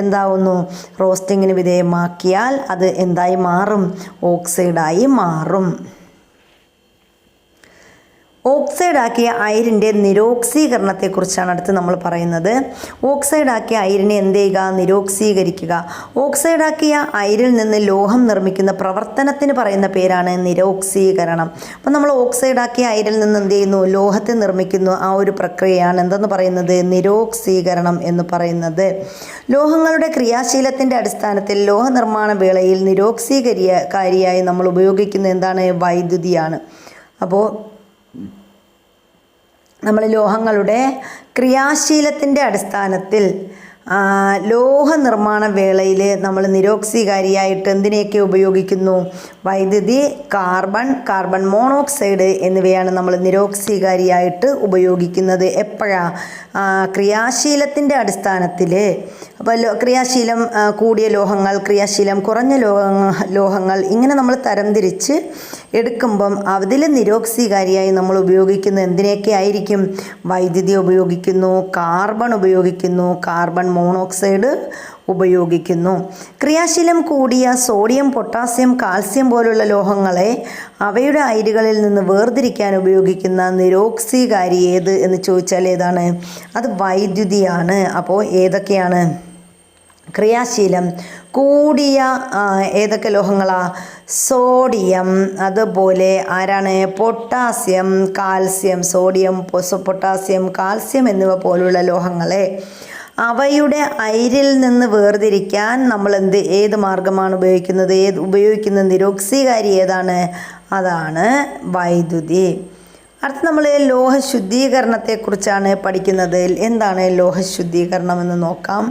എന്താവുന്നു? റോസ്റ്റിങ്ങിന് വിധേയമാക്കിയാൽ അത് എന്തായി മാറും? ഓക്സൈഡായി മാറും. ഓക്സൈഡാക്കിയ അയിരിൻ്റെ നിരോക്സീകരണത്തെക്കുറിച്ചാണ് അടുത്ത് നമ്മൾ പറയുന്നത്. ഓക്സൈഡാക്കിയ അയിരിനെ എന്ത് ചെയ്യുക? നിരോക്സീകരിക്കുക. ഓക്സൈഡാക്കിയ അയിരിൽ നിന്ന് ലോഹം നിർമ്മിക്കുന്ന പ്രവർത്തനത്തിന് പറയുന്ന പേരാണ് നിരോക്സീകരണം. അപ്പം നമ്മൾ ഓക്സൈഡാക്കിയ അയിരിൽ നിന്ന് എന്ത് ചെയ്യുന്നു? ലോഹത്തെ നിർമ്മിക്കുന്നു. ആ ഒരു പ്രക്രിയയാണ് എന്തെന്ന് പറയുന്നത്? നിരോക്സീകരണം എന്ന് പറയുന്നത്. ലോഹങ്ങളുടെ ക്രിയാശീലത്തിൻ്റെ അടിസ്ഥാനത്തിൽ ലോഹനിർമ്മാണ വേളയിൽ നിരോക്സീകാരിയായി നമ്മൾ ഉപയോഗിക്കുന്ന എന്താണ്? വൈദ്യുതിയാണ്. അപ്പോൾ നമ്മൾ ലോഹങ്ങളുടെ ക്രിയാശീലത്തിൻ്റെ അടിസ്ഥാനത്തിൽ ലോഹ നിർമ്മാണ വേളയിൽ നമ്മൾ നിരോക്സീകാരിയായിട്ട് എന്തിനെയൊക്കെ ഉപയോഗിക്കുന്നു? വൈദ്യുതി, കാർബൺ മോണോക്സൈഡ് എന്നിവയാണ് നമ്മൾ നിരോക്സീകാരിയായിട്ട് ഉപയോഗിക്കുന്നത്. എപ്പോഴാണ്? ക്രിയാശീലത്തിൻ്റെ അടിസ്ഥാനത്തിൽ. അപ്പോൾ ക്രിയാശീലം കൂടിയ ലോഹങ്ങൾ, ക്രിയാശീലം കുറഞ്ഞ ലോഹങ്ങൾ ഇങ്ങനെ നമ്മൾ തരംതിരിച്ച് എടുക്കുമ്പം അതിൽ നിരോക്സീകാരിയായി നമ്മൾ ഉപയോഗിക്കുന്ന എന്തിനെയൊക്കെ ആയിരിക്കും? വൈദ്യുതി ഉപയോഗിക്കുന്നു, കാർബൺ ഉപയോഗിക്കുന്നു, കാർബൺ മോണോക്സൈഡ് ഉപയോഗിക്കുന്നു. ക്രിയാശീലം കൂടിയ സോഡിയം, പൊട്ടാസ്യം, കാൽസ്യം പോലുള്ള ലോഹങ്ങളെ അവയുടെ അയിരുകളിൽ നിന്ന് വേർതിരിക്കാൻ ഉപയോഗിക്കുന്ന നിരോക്സീകാരി ഏത് എന്ന് ചോദിച്ചാൽ ഏതാണ്? അത് വൈദ്യുതിയാണ്. അപ്പോൾ ഏതൊക്കെയാണ്? ക്രിയാശീലം കൂടിയ ഏതൊക്കെ ലോഹങ്ങളാ? സോഡിയം, അതുപോലെ ആരാണ്? Potassium, calcium. Sodium, potassium, calcium എന്നിവ പോലുള്ള ലോഹങ്ങളെ അവയുടെ അയിരിൽ നിന്ന് വേർതിരിക്കാൻ നമ്മൾ ഏത് മാർഗമാണ് ഉപയോഗിക്കുന്നത്? ഉപയോഗിക്കുന്ന നിരോക്സീകാരി ഏതാണ്? അതാണ് വൈദ്യുതി. അടുത്ത നമ്മൾ ലോഹശുദ്ധീകരണത്തെക്കുറിച്ചാണ് പഠിക്കുന്നത്. എന്താണ് ലോഹശുദ്ധീകരണം എന്ന് നോക്കാം.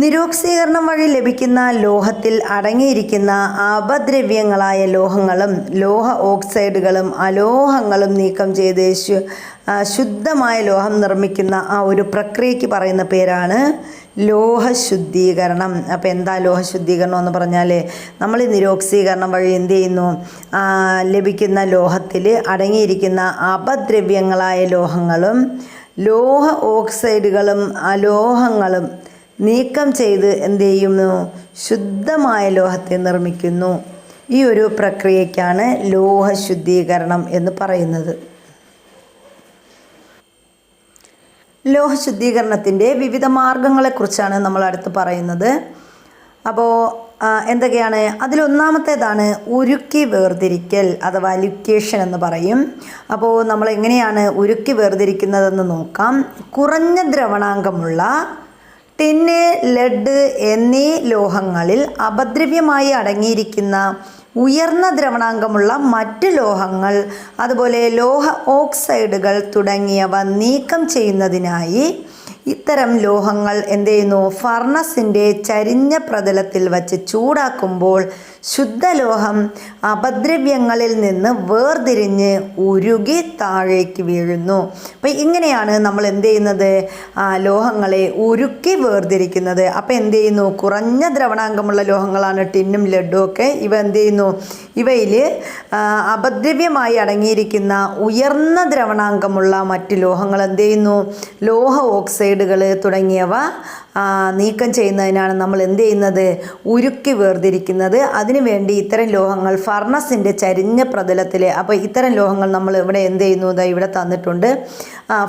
നിരോക്സീകരണം വഴി ലഭിക്കുന്ന ലോഹത്തിൽ അടങ്ങിയിരിക്കുന്ന അപദ്രവ്യങ്ങളായ ലോഹങ്ങളും ലോഹ ഓക്സൈഡുകളും അലോഹങ്ങളും നീക്കം ചെയ്ത് ശുദ്ധമായ ലോഹം നിർമ്മിക്കുന്ന ആ ഒരു പ്രക്രിയയ്ക്ക് പറയുന്ന പേരാണ് ലോഹശുദ്ധീകരണം. അപ്പോൾ എന്താ ലോഹശുദ്ധീകരണം എന്ന് പറഞ്ഞാൽ നമ്മൾ നിരോക്സീകരണം വഴി എന്ത് ചെയ്യുന്നു? ലഭിക്കുന്ന ലോഹത്തിൽ അടങ്ങിയിരിക്കുന്ന അപദ്രവ്യങ്ങളായ ലോഹങ്ങളും ലോഹ ഓക്സൈഡുകളും അലോഹങ്ങളും നീക്കം ചെയ്ത് എന്ത് ചെയ്യുന്നു? ശുദ്ധമായ ലോഹത്തെ നിർമ്മിക്കുന്നു. ഈ ഒരു പ്രക്രിയയ്ക്കാണ് ലോഹശുദ്ധീകരണം എന്ന് പറയുന്നത്. ലോഹശുദ്ധീകരണത്തിൻ്റെ വിവിധ മാർഗങ്ങളെക്കുറിച്ചാണ് നമ്മൾ അടുത്ത് പറയുന്നത്. അപ്പോൾ എന്തൊക്കെയാണ്? അതിലൊന്നാമത്തേതാണ് ഉരുക്കി വേർതിരിക്കൽ അഥവാ ലിക്വേഷൻ എന്ന് പറയും. അപ്പോൾ നമ്മൾ എങ്ങനെയാണ് ഉരുക്കി വേർതിരിക്കുന്നതെന്ന് നോക്കാം. കുറഞ്ഞ ദ്രവണാങ്കമുള്ള ടിന്ന്, ലെഡ് എന്നീ ലോഹങ്ങളിൽ അപദ്രവ്യമായി അടങ്ങിയിരിക്കുന്ന ഉയർന്ന ദ്രവണാങ്കമുള്ള മറ്റ് ലോഹങ്ങൾ, അതുപോലെ ലോഹ ഓക്സൈഡുകൾ തുടങ്ങിയവ നീക്കം ചെയ്യുന്നതിനായി ഇത്തരം ലോഹങ്ങൾ എന്ത് ചെയ്യുന്നു? ഫർണസിൻ്റെ ചരിഞ്ഞ പ്രതലത്തിൽ വച്ച് ചൂടാക്കുമ്പോൾ ശുദ്ധലോഹം അപദ്രവ്യങ്ങളിൽ നിന്ന് വേർതിരിഞ്ഞ് ഉരുകി താഴേക്ക് വീഴുന്നു. അപ്പം ഇങ്ങനെയാണ് നമ്മൾ എന്ത് ചെയ്യുന്നത്? ലോഹങ്ങളെ ഉരുക്കി വേർതിരിക്കുന്നത്. അപ്പം എന്ത് ചെയ്യുന്നു? കുറഞ്ഞ ദ്രവണാങ്കമുള്ള ലോഹങ്ങളാണ് ടിന്നും ലെഡും ഒക്കെ. ഇവ എന്ത് ചെയ്യുന്നു? ഇവയിൽ അപദ്രവ്യമായി അടങ്ങിയിരിക്കുന്ന ഉയർന്ന ദ്രവണാങ്കമുള്ള മറ്റ് ലോഹങ്ങൾ എന്ത് ചെയ്യുന്നു? ലോഹ ഓക്സൈഡുകൾ തുടങ്ങിയവ നീക്കം ചെയ്യുന്നതിനാണ് നമ്മൾ എന്ത് ചെയ്യുന്നത്? ഉരുക്കി വേർതിരിക്കുന്നത്. അതിനുവേണ്ടി ഇത്തരം ലോഹങ്ങൾ ഫർണസിൻ്റെ ചരിഞ്ഞ പ്രതലത്തിൽ, അപ്പോൾ ഇത്തരം ലോഹങ്ങൾ നമ്മൾ ഇവിടെ എന്ത് ചെയ്യുന്നു? ഇവിടെ തന്നിട്ടുണ്ട്.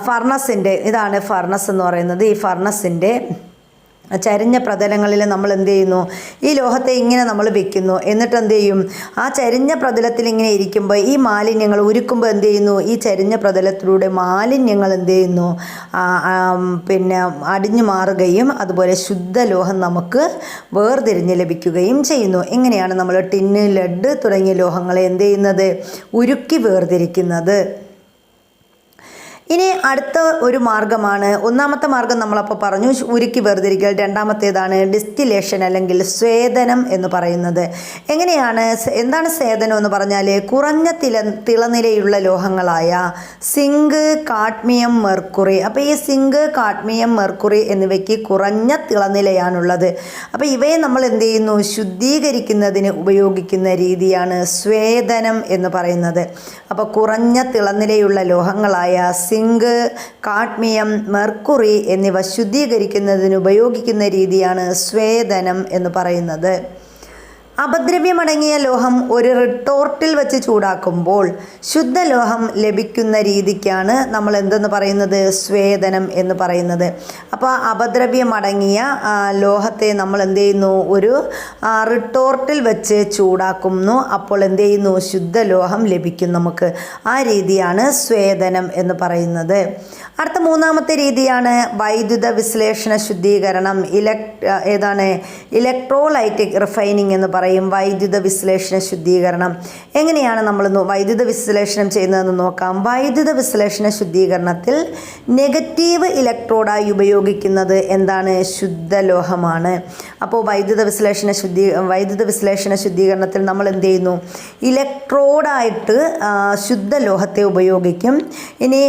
ഫർണസിൻ്റെ, ഇതാണ് ഫർണസ് എന്ന് പറയുന്നത്. ഈ ഫർണസിൻ്റെ ചരിഞ്ഞ പ്രതലങ്ങളിൽ നമ്മൾ എന്ത് ചെയ്യുന്നു, ഈ ലോഹത്തെ ഇങ്ങനെ നമ്മൾ വെക്കുന്നു. എന്നിട്ട് എന്ത് ചെയ്യും, ആ ചരിഞ്ഞ പ്രതലത്തിൽ ഇങ്ങനെ ഇരിക്കുമ്പോൾ ഈ മാലിന്യങ്ങൾ ഉരുക്കുമ്പോൾ എന്ത് ചെയ്യുന്നു, ഈ ചരിഞ്ഞ പ്രതലത്തിലൂടെ മാലിന്യങ്ങൾ എന്ത് ചെയ്യുന്നു, പിന്നെ അടിഞ്ഞു മാറുകയും അതുപോലെ ശുദ്ധലോഹം നമുക്ക് വേർതിരിഞ്ഞ് ലഭിക്കുകയും ചെയ്യുന്നു. ഇങ്ങനെയാണ് നമ്മൾ ടിന്ന്, ലെഡ് തുടങ്ങിയ ലോഹങ്ങളെ എന്ത് ചെയ്യുന്നത്, ഉരുക്കി വേർതിരിക്കുന്നത്. ഇനി അടുത്ത ഒരു മാർഗ്ഗമാണ്, ഒന്നാമത്തെ മാർഗ്ഗം നമ്മളപ്പോൾ പറഞ്ഞു ഉരുക്കി വേർതിരിക്കൽ. രണ്ടാമത്തേതാണ് ഡിസ്റ്റിലേഷൻ അല്ലെങ്കിൽ സ്വേദനം എന്ന് പറയുന്നത്. എന്താണ് സ്വേദനം എന്ന് പറഞ്ഞാൽ കുറഞ്ഞ തിളനിലയുള്ള ലോഹങ്ങളായ സിങ്ക്, കാഡ്മിയം, മെർക്കുറി. അപ്പോൾ ഈ സിങ്ക്, കാഡ്മിയം, മെർക്കുറി എന്നിവയ്ക്ക് കുറഞ്ഞ തിളനിലയാണുള്ളത്. അപ്പോൾ ഇവയെ നമ്മൾ എന്ത് ചെയ്യുന്നു, ശുദ്ധീകരിക്കുന്നതിന് ഉപയോഗിക്കുന്ന രീതിയാണ് സ്വേദനം എന്ന് പറയുന്നത്. അപ്പോൾ കുറഞ്ഞ തിളനിലയുള്ള ലോഹങ്ങളായ സിങ്ക്, കാഡ്മിയം, മെർക്കുറി എന്നിവ ശുദ്ധീകരിക്കുന്നതിന് ഉപയോഗിക്കുന്ന രീതിയാണ് സ്വേദനം എന്ന് പറയുന്നത്. അപദ്രവ്യമടങ്ങിയ ലോഹം ഒരു റിട്ടോർട്ടിൽ വെച്ച് ചൂടാക്കുമ്പോൾ ശുദ്ധലോഹം ലഭിക്കുന്ന രീതിക്കാണ് നമ്മൾ എന്തെന്ന് പറയുന്നത്, സ്വേദനം എന്ന് പറയുന്നത്. അപ്പോൾ അപദ്രവ്യമടങ്ങിയ ലോഹത്തെ നമ്മൾ എന്ത് ചെയ്യുന്നു, ഒരു റിട്ടോർട്ടിൽ വെച്ച് ചൂടാക്കുന്നു. അപ്പോൾ എന്ത് ചെയ്യുന്നു, ശുദ്ധലോഹം ലഭിക്കും നമുക്ക്. ആ രീതിയാണ് സ്വേദനം എന്ന് പറയുന്നത്. അടുത്ത മൂന്നാമത്തെ രീതിയാണ് വൈദ്യുത വിശ്ലേഷണ ശുദ്ധീകരണം. ഇലക്ട്രോലൈറ്റിക് റിഫൈനിങ് എന്ന് പറയും. വൈദ്യുത വിശ്ലേഷണ ശുദ്ധീകരണം എങ്ങനെയാണ് നമ്മൾ വൈദ്യുത വിശ്ലേഷണം ചെയ്യുന്നതെന്ന് നോക്കാം. വൈദ്യുത വിശ്ലേഷണ ശുദ്ധീകരണത്തിൽ നെഗറ്റീവ് ഇലക്ട്രോഡായി ഉപയോഗിക്കുന്നത് എന്താണ്, ശുദ്ധലോഹമാണ്. അപ്പോൾ വൈദ്യുത വിശ്ലേഷണ ശുദ്ധീകരണത്തിൽ നമ്മൾ എന്ത് ചെയ്യുന്നു, ഇലക്ട്രോഡായിട്ട് ശുദ്ധലോഹത്തെ ഉപയോഗിക്കും. ഇനി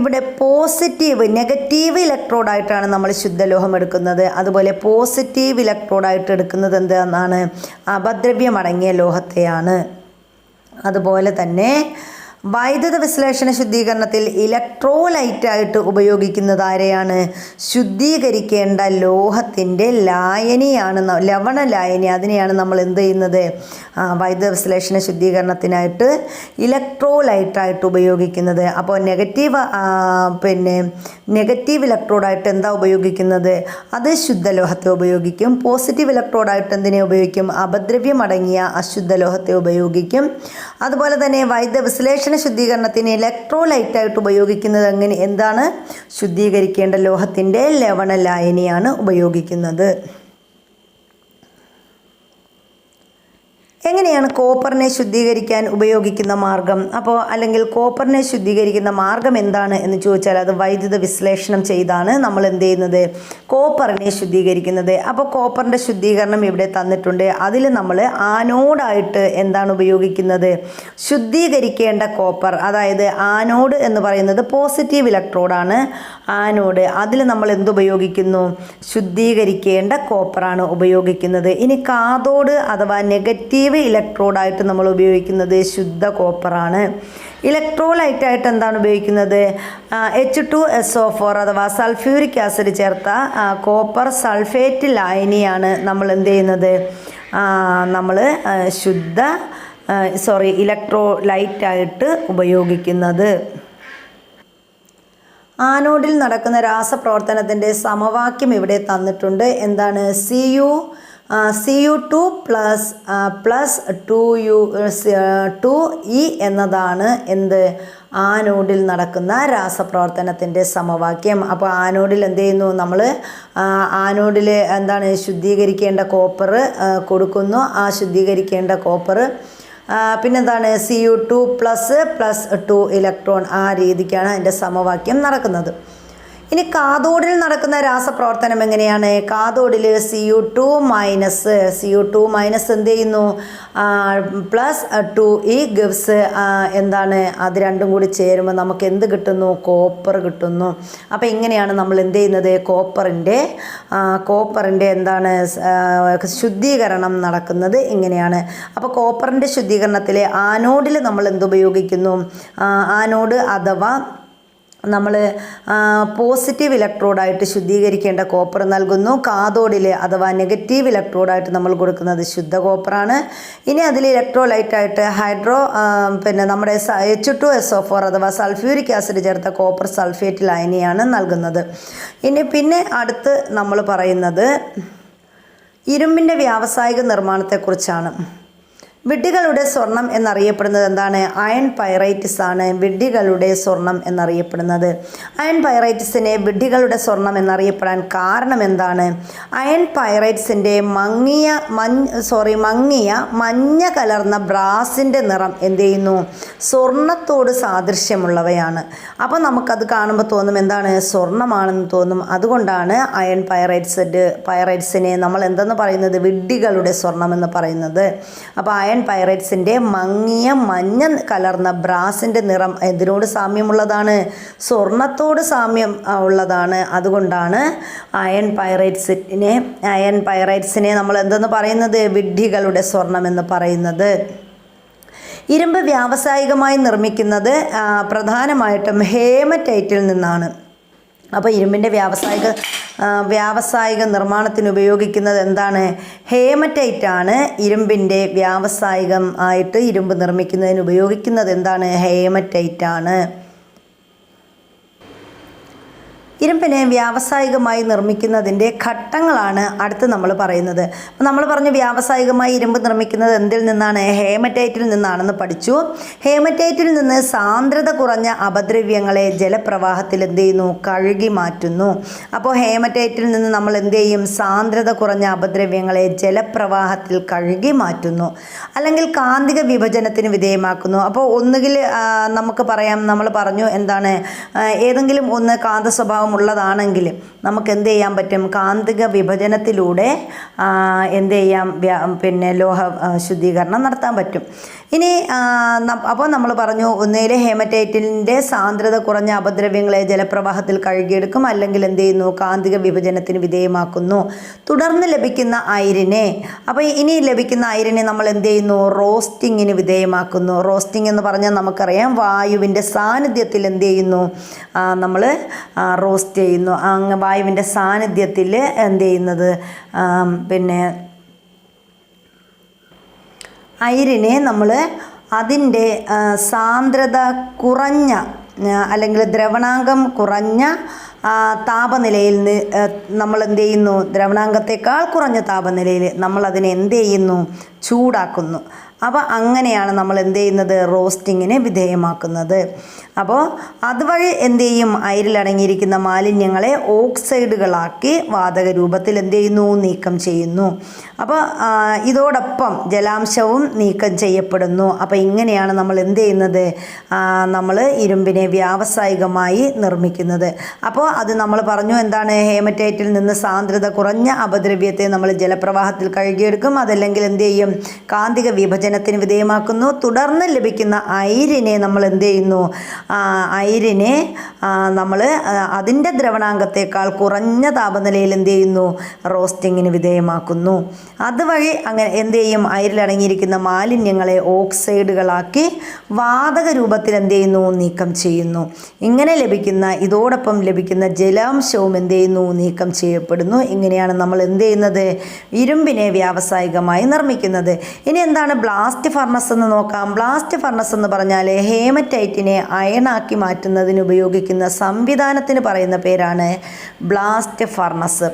ഇവിടെ നെഗറ്റീവ് ഇലക്ട്രോഡായിട്ടാണ് നമ്മൾ ശുദ്ധലോഹം എടുക്കുന്നത്. അതുപോലെ പോസിറ്റീവ് ഇലക്ട്രോഡായിട്ട് എടുക്കുന്നത് എന്താണെന്നാണ്, അപദ്രവ്യമടങ്ങിയ ലോഹത്തെയാണ്. അതുപോലെ തന്നെ വൈദ്യുത വിശ്ലേഷണ ശുദ്ധീകരണത്തിൽ ഇലക്ട്രോലൈറ്റായിട്ട് ഉപയോഗിക്കുന്നത് ആരെയാണ്, ശുദ്ധീകരിക്കേണ്ട ലോഹത്തിൻ്റെ ലായനിയാണ്, ലവണ ലായനി. അതിനെയാണ് നമ്മൾ എന്ത് ചെയ്യുന്നത്, വൈദ്യുത വിശ്ലേഷണ ശുദ്ധീകരണത്തിനായിട്ട് ഇലക്ട്രോലൈറ്റായിട്ട് ഉപയോഗിക്കുന്നത്. അപ്പോൾ നെഗറ്റീവ് ഇലക്ട്രോഡായിട്ട് എന്താ ഉപയോഗിക്കുന്നത്, അത് ശുദ്ധലോഹത്തെ ഉപയോഗിക്കും. പോസിറ്റീവ് ഇലക്ട്രോഡായിട്ട് എന്തിനെ ഉപയോഗിക്കും, അപദ്രവ്യമടങ്ങിയ അശുദ്ധലോഹത്തെ ഉപയോഗിക്കും. അതുപോലെ തന്നെ വൈദ്യുത വിശ്ലേഷണ ശുദ്ധീകരണത്തിന് ഇലക്ട്രോലൈറ്റായിട്ട് ഉപയോഗിക്കുന്നത് എന്താണ്, ശുദ്ധീകരിക്കേണ്ട ലോഹത്തിൻ്റെ ലവണ ലായനിയാണ് ഉപയോഗിക്കുന്നത്. എങ്ങനെയാണ് കോപ്പറിനെ ശുദ്ധീകരിക്കാൻ ഉപയോഗിക്കുന്ന മാർഗം? അല്ലെങ്കിൽ കോപ്പറിനെ ശുദ്ധീകരിക്കുന്ന മാർഗം എന്താണ് എന്ന് ചോദിച്ചാൽ അത് വൈദ്യുത വിശ്ലേഷണം ചെയ്താണ് നമ്മൾ എന്ത് ചെയ്യുന്നത്, കോപ്പറിനെ ശുദ്ധീകരിക്കുന്നത്. അപ്പോൾ കോപ്പറിൻ്റെ ശുദ്ധീകരണം ഇവിടെ തന്നിട്ടുണ്ട്. അതിൽ നമ്മൾ ആനോഡായിട്ട് എന്താണ് ഉപയോഗിക്കുന്നത്, ശുദ്ധീകരിക്കേണ്ട കോപ്പർ. അതായത് ആനോഡ് എന്ന് പറയുന്നത് പോസിറ്റീവ് ഇലക്ട്രോഡാണ്. ആനോഡ് അതിൽ നമ്മൾ എന്തുപയോഗിക്കുന്നു, ശുദ്ധീകരിക്കേണ്ട കോപ്പറാണ് ഉപയോഗിക്കുന്നത്. ഇനി കാഥോഡ് അഥവാ നെഗറ്റീവ് ഇലക്ട്രോഡായിട്ട് നമ്മൾ ഉപയോഗിക്കുന്നത് ശുദ്ധ കോപ്പറാണ്. ഇലക്ട്രോലൈറ്റായിട്ട് എന്താണ് ഉപയോഗിക്കുന്നത്, H2SO4 അഥവാ സൾഫ്യൂരിക് ആസിഡ് ചേർത്ത കോപ്പർ സൾഫേറ്റ് ലായനിയാണ് നമ്മൾ എന്ത് ചെയ്യുന്നത്, നമ്മൾ ഇലക്ട്രോലൈറ്റായിട്ട് ഉപയോഗിക്കുന്നത്. ആനോഡിൽ നടക്കുന്ന രാസപ്രവർത്തനത്തിൻ്റെ സമവാക്യം ഇവിടെ തന്നിട്ടുണ്ട്. എന്താണ്, Cu2 പ്ലസ് 2E എന്നതാണ് ആനോഡിൽ നടക്കുന്ന രാസപ്രവർത്തനത്തിൻ്റെ സമവാക്യം. അപ്പോൾ ആനോഡിൽ എന്ത് ചെയ്യുന്നു, നമ്മൾ ആനോഡിൽ ശുദ്ധീകരിക്കേണ്ട കോപ്പർ കൊടുക്കുന്നു. ആ ശുദ്ധീകരിക്കേണ്ട കോപ്പർ പിന്നെന്താണ്, Cu2 പ്ലസ് 2 ഇലക്ട്രോൺ. ആ രീതിക്കാണ് അതിൻ്റെ സമവാക്യം നടക്കുന്നത്. ഇനി കാഥോഡിൽ നടക്കുന്ന രാസപ്രവർത്തനം എങ്ങനെയാണ്, കാഥോഡിൽ Cu2 മൈനസ് എന്ത് ചെയ്യുന്നു, പ്ലസ് 2E ഗിവ്സ് അത് രണ്ടും കൂടി ചേരുമ്പോൾ നമുക്ക് എന്ത് കിട്ടുന്നു, കോപ്പർ കിട്ടുന്നു. അപ്പോൾ ഇങ്ങനെയാണ് നമ്മൾ എന്ത് ചെയ്യുന്നത്, കോപ്പറിൻ്റെ ശുദ്ധീകരണം നടക്കുന്നത് ഇങ്ങനെയാണ്. അപ്പോൾ കോപ്പറിൻ്റെ ശുദ്ധീകരണത്തിൽ ആനോഡിൽ നമ്മൾ എന്തുപയോഗിക്കുന്നു, ആനോഡ് അഥവാ നമ്മൾ പോസിറ്റീവ് ഇലക്ട്രോഡായിട്ട് ശുദ്ധീകരിക്കേണ്ട കോപ്പർ നൽകുന്നു. കാഥോഡിൽ അഥവാ നെഗറ്റീവ് ഇലക്ട്രോഡായിട്ട് നമ്മൾ കൊടുക്കുന്നത് ശുദ്ധ കോപ്പറാണ്. ഇനി അതിൽ ഇലക്ട്രോലൈറ്റായിട്ട് നമ്മുടെ H2SO4 അഥവാ സൾഫ്യൂരിക് ആസിഡ് ചേർത്ത കോപ്പർ സൾഫേറ്റ് ലായനിയാണ് നൽകുന്നത്. പിന്നെ അടുത്ത് നമ്മൾ പറയുന്നത് ഇരുമ്പിൻ്റെ വ്യാവസായിക നിർമ്മാണത്തെക്കുറിച്ചാണ്. വിഡ്ഢികളുടെ സ്വർണം എന്നറിയപ്പെടുന്നത് എന്താണ്? അയൺ പൈറൈറ്റിസ് ആണ് വിഡ്ഢികളുടെ സ്വർണം എന്നറിയപ്പെടുന്നത്. അയൺ പൈറൈറ്റിസിനെ വിഡ്ഢികളുടെ സ്വർണം എന്നറിയപ്പെടാൻ കാരണം എന്താണ്? അയൺ പൈറൈറ്റ്സിൻ്റെ മങ്ങിയ മഞ്ഞ കലർന്ന ബ്രാസിൻ്റെ നിറം എന്ത് ചെയ്യുന്നു? സ്വർണത്തോട് സാദൃശ്യമുള്ളവയാണ്. അപ്പോൾ നമുക്കത് കാണുമ്പോൾ തോന്നും എന്താണ്? സ്വർണമാണെന്ന് തോന്നും. അതുകൊണ്ടാണ് അയൺ പൈറൈറ്റ്സിനെ നമ്മൾ എന്തെന്ന് പറയുന്നത്? വിഡ്ഢികളുടെ സ്വർണം എന്ന് പറയുന്നത്. അപ്പോൾ അയൺ പൈറൈറ്റ്സിൻ്റെ മങ്ങിയ മഞ്ഞ കലർന്ന ബ്രാസിൻ്റെ നിറം എന്തിനോട് സാമ്യമുള്ളതാണ്? സ്വർണത്തോട് സാമ്യം ഉള്ളതാണ്. അതുകൊണ്ടാണ് അയൺ പൈറൈറ്റ്സിനെ നമ്മൾ എന്തെന്ന് പറയുന്നത്? വിഡ്ഢികളുടെ സ്വർണം എന്ന് പറയുന്നത്. ഇരുമ്പ് വ്യാവസായികമായി നിർമ്മിക്കുന്നത് പ്രധാനമായിട്ടും ഹേമറ്റൈറ്റിൽ നിന്നാണ്. അപ്പോൾ ഇരുമ്പിൻ്റെ വ്യാവസായിക നിർമ്മാണത്തിന് ഉപയോഗിക്കുന്നത് എന്താണ്? ഹേമറ്റൈറ്റ് ആണ്. ഇരുമ്പിൻ്റെ വ്യാവസായികം ആയിട്ട് ഇരുമ്പ് നിർമ്മിക്കുന്നതിന് ഉപയോഗിക്കുന്നത് എന്താണ്? ഹേമറ്റൈറ്റ് ആണ്. ഇരുമ്പിനെ വ്യാവസായികമായി നിർമ്മിക്കുന്നതിൻ്റെ ഘട്ടങ്ങളാണ് അടുത്ത് നമ്മൾ പറയുന്നത്. നമ്മൾ പറഞ്ഞു വ്യാവസായികമായി ഇരുമ്പ് നിർമ്മിക്കുന്നത് എന്തിൽ നിന്നാണ്? ഹേമറ്റൈറ്റിൽ നിന്നാണെന്ന് പഠിച്ചു. ഹേമറ്റൈറ്റിൽ നിന്ന് സാന്ദ്രത കുറഞ്ഞ അപദ്രവ്യങ്ങളെ ജലപ്രവാഹത്തിൽ എന്ത് ചെയ്യുന്നു? കഴുകി മാറ്റുന്നു. അപ്പോൾ ഹേമറ്റൈറ്റിൽ നിന്ന് നമ്മൾ എന്ത് ചെയ്യും? സാന്ദ്രത കുറഞ്ഞ അപദ്രവ്യങ്ങളെ ജലപ്രവാഹത്തിൽ കഴുകി മാറ്റുന്നു, അല്ലെങ്കിൽ കാന്തിക വിഭജനത്തിന് വിധേയമാക്കുന്നു. അപ്പോൾ ഒന്നുകിൽ നമുക്ക് പറയാം, നമ്മൾ പറഞ്ഞു എന്താണ്, ഏതെങ്കിലും ഒന്ന് കാന്ത സ്വഭാവം ഉള്ളതാണെങ്കിൽ നമുക്ക് എന്ത് ചെയ്യാൻ പറ്റും? കാന്തിക വിഭജനത്തിലൂടെ എന്ത് ചെയ്യാം? ലോഹ ശുദ്ധീകരണം നടത്താൻ പറ്റും. ഇനി അപ്പോൾ നമ്മൾ പറഞ്ഞു ഒന്നുകിൽ ഹേമറ്റൈറ്റിൻ്റെ സാന്ദ്രത കുറഞ്ഞ അപദ്രവ്യങ്ങളെ ജലപ്രവാഹത്തിൽ കഴുകിയെടുക്കും, അല്ലെങ്കിൽ എന്ത് ചെയ്യുന്നു? കാന്തിക വിഭജനത്തിന് വിധേയമാക്കുന്നു. തുടർന്ന് ലഭിക്കുന്ന അയിരിനെ ഇനി ലഭിക്കുന്ന അയിരിനെ നമ്മൾ എന്ത് ചെയ്യുന്നു? റോസ്റ്റിങ്ങിന് വിധേയമാക്കുന്നു. റോസ്റ്റിംഗ് എന്ന് പറഞ്ഞാൽ നമുക്കറിയാം, വായുവിൻ്റെ സാന്നിധ്യത്തിൽ എന്ത് ചെയ്യുന്നു? നമ്മൾ റോസ്റ്റ് ചെയ്യുന്നു. വായുവിൻ്റെ സാന്നിധ്യത്തിൽ എന്ത് ചെയ്യുന്നത്? അയിരിനെ നമ്മൾ അതിൻ്റെ സാന്ദ്രത കുറഞ്ഞ അല്ലെങ്കിൽ ദ്രവണാങ്കം കുറഞ്ഞ താപനിലയിൽ നമ്മൾ എന്ത് ചെയ്യുന്നു? ദ്രവണാങ്കത്തേക്കാൾ കുറഞ്ഞ താപനിലയിൽ നമ്മൾ അതിനെ എന്ത് ചെയ്യുന്നു? ചൂടാക്കുന്നു. അപ്പോൾ അങ്ങനെയാണ് നമ്മൾ എന്ത് ചെയ്യുന്നത്? റോസ്റ്റിങ്ങിന് വിധേയമാക്കുന്നത്. അപ്പോൾ അതുവഴി എന്ത് ചെയ്യും? അയിരിലടങ്ങിയിരിക്കുന്ന മാലിന്യങ്ങളെ ഓക്സൈഡുകളാക്കി വാതക രൂപത്തിൽ എന്ത് ചെയ്യുന്നു? നീക്കം ചെയ്യുന്നു. അപ്പോൾ ഇതോടൊപ്പം ജലാംശവും നീക്കം ചെയ്യപ്പെടുന്നു. അപ്പോൾ ഇങ്ങനെയാണ് നമ്മൾ എന്ത് ചെയ്യുന്നത്? നമ്മൾ ഇരുമ്പിനെ വ്യാവസായികമായി നിർമ്മിക്കുന്നത്. അപ്പോൾ അത് നമ്മൾ പറഞ്ഞു എന്താണ്? ഹേമറ്റൈറ്റിൽ നിന്ന് സാന്ദ്രത കുറഞ്ഞ അപദ്രവ്യത്തെ നമ്മൾ ജലപ്രവാഹത്തിൽ കഴുകിയെടുക്കും, അതല്ലെങ്കിൽ എന്ത് ചെയ്യും? കാന്തിക വിഭജനത്തിന് വിധേയമാക്കുന്നു. തുടർന്ന് ലഭിക്കുന്ന അയിരിനെ നമ്മൾ എന്ത് ചെയ്യുന്നു? അയിരിനെ നമ്മൾ അതിൻ്റെ ദ്രവണാങ്കത്തേക്കാൾ കുറഞ്ഞ താപനിലയിൽ എന്ത് ചെയ്യുന്നു? റോസ്റ്റിങ്ങിന് വിധേയമാക്കുന്നു. അതുവഴി അങ്ങനെ എന്ത് ചെയ്യും? അയിരിലടങ്ങിയിരിക്കുന്ന മാലിന്യങ്ങളെ ഓക്സൈഡുകളാക്കി വാതക രൂപത്തിൽ എന്ത് ചെയ്യുന്നു? നീക്കം ചെയ്യുന്നു. ഇങ്ങനെ ഇതോടൊപ്പം ലഭിക്കുന്ന ജലാംശവും എന്ത് ചെയ്യുന്നു? നീക്കം ചെയ്യപ്പെടുന്നു. ഇങ്ങനെയാണ് നമ്മൾ എന്ത് ചെയ്യുന്നത്? ഇരുമ്പിനെ വ്യാവസായികമായി നിർമ്മിക്കുന്നത്. ഇനി എന്താണ് ബ്ലാസ്റ്റ് ഫർണസ് എന്ന് നോക്കാം. ബ്ലാസ്റ്റ് ഫർണസ് എന്ന് പറഞ്ഞാൽ ഹേമറ്റൈറ്റിനെ അയണാക്കി മാറ്റുന്നതിന് ഉപയോഗിക്കുന്ന സംവിധാനത്തിന് പറയുന്ന പേരാണ് ബ്ലാസ്റ്റ് ഫർണസ്.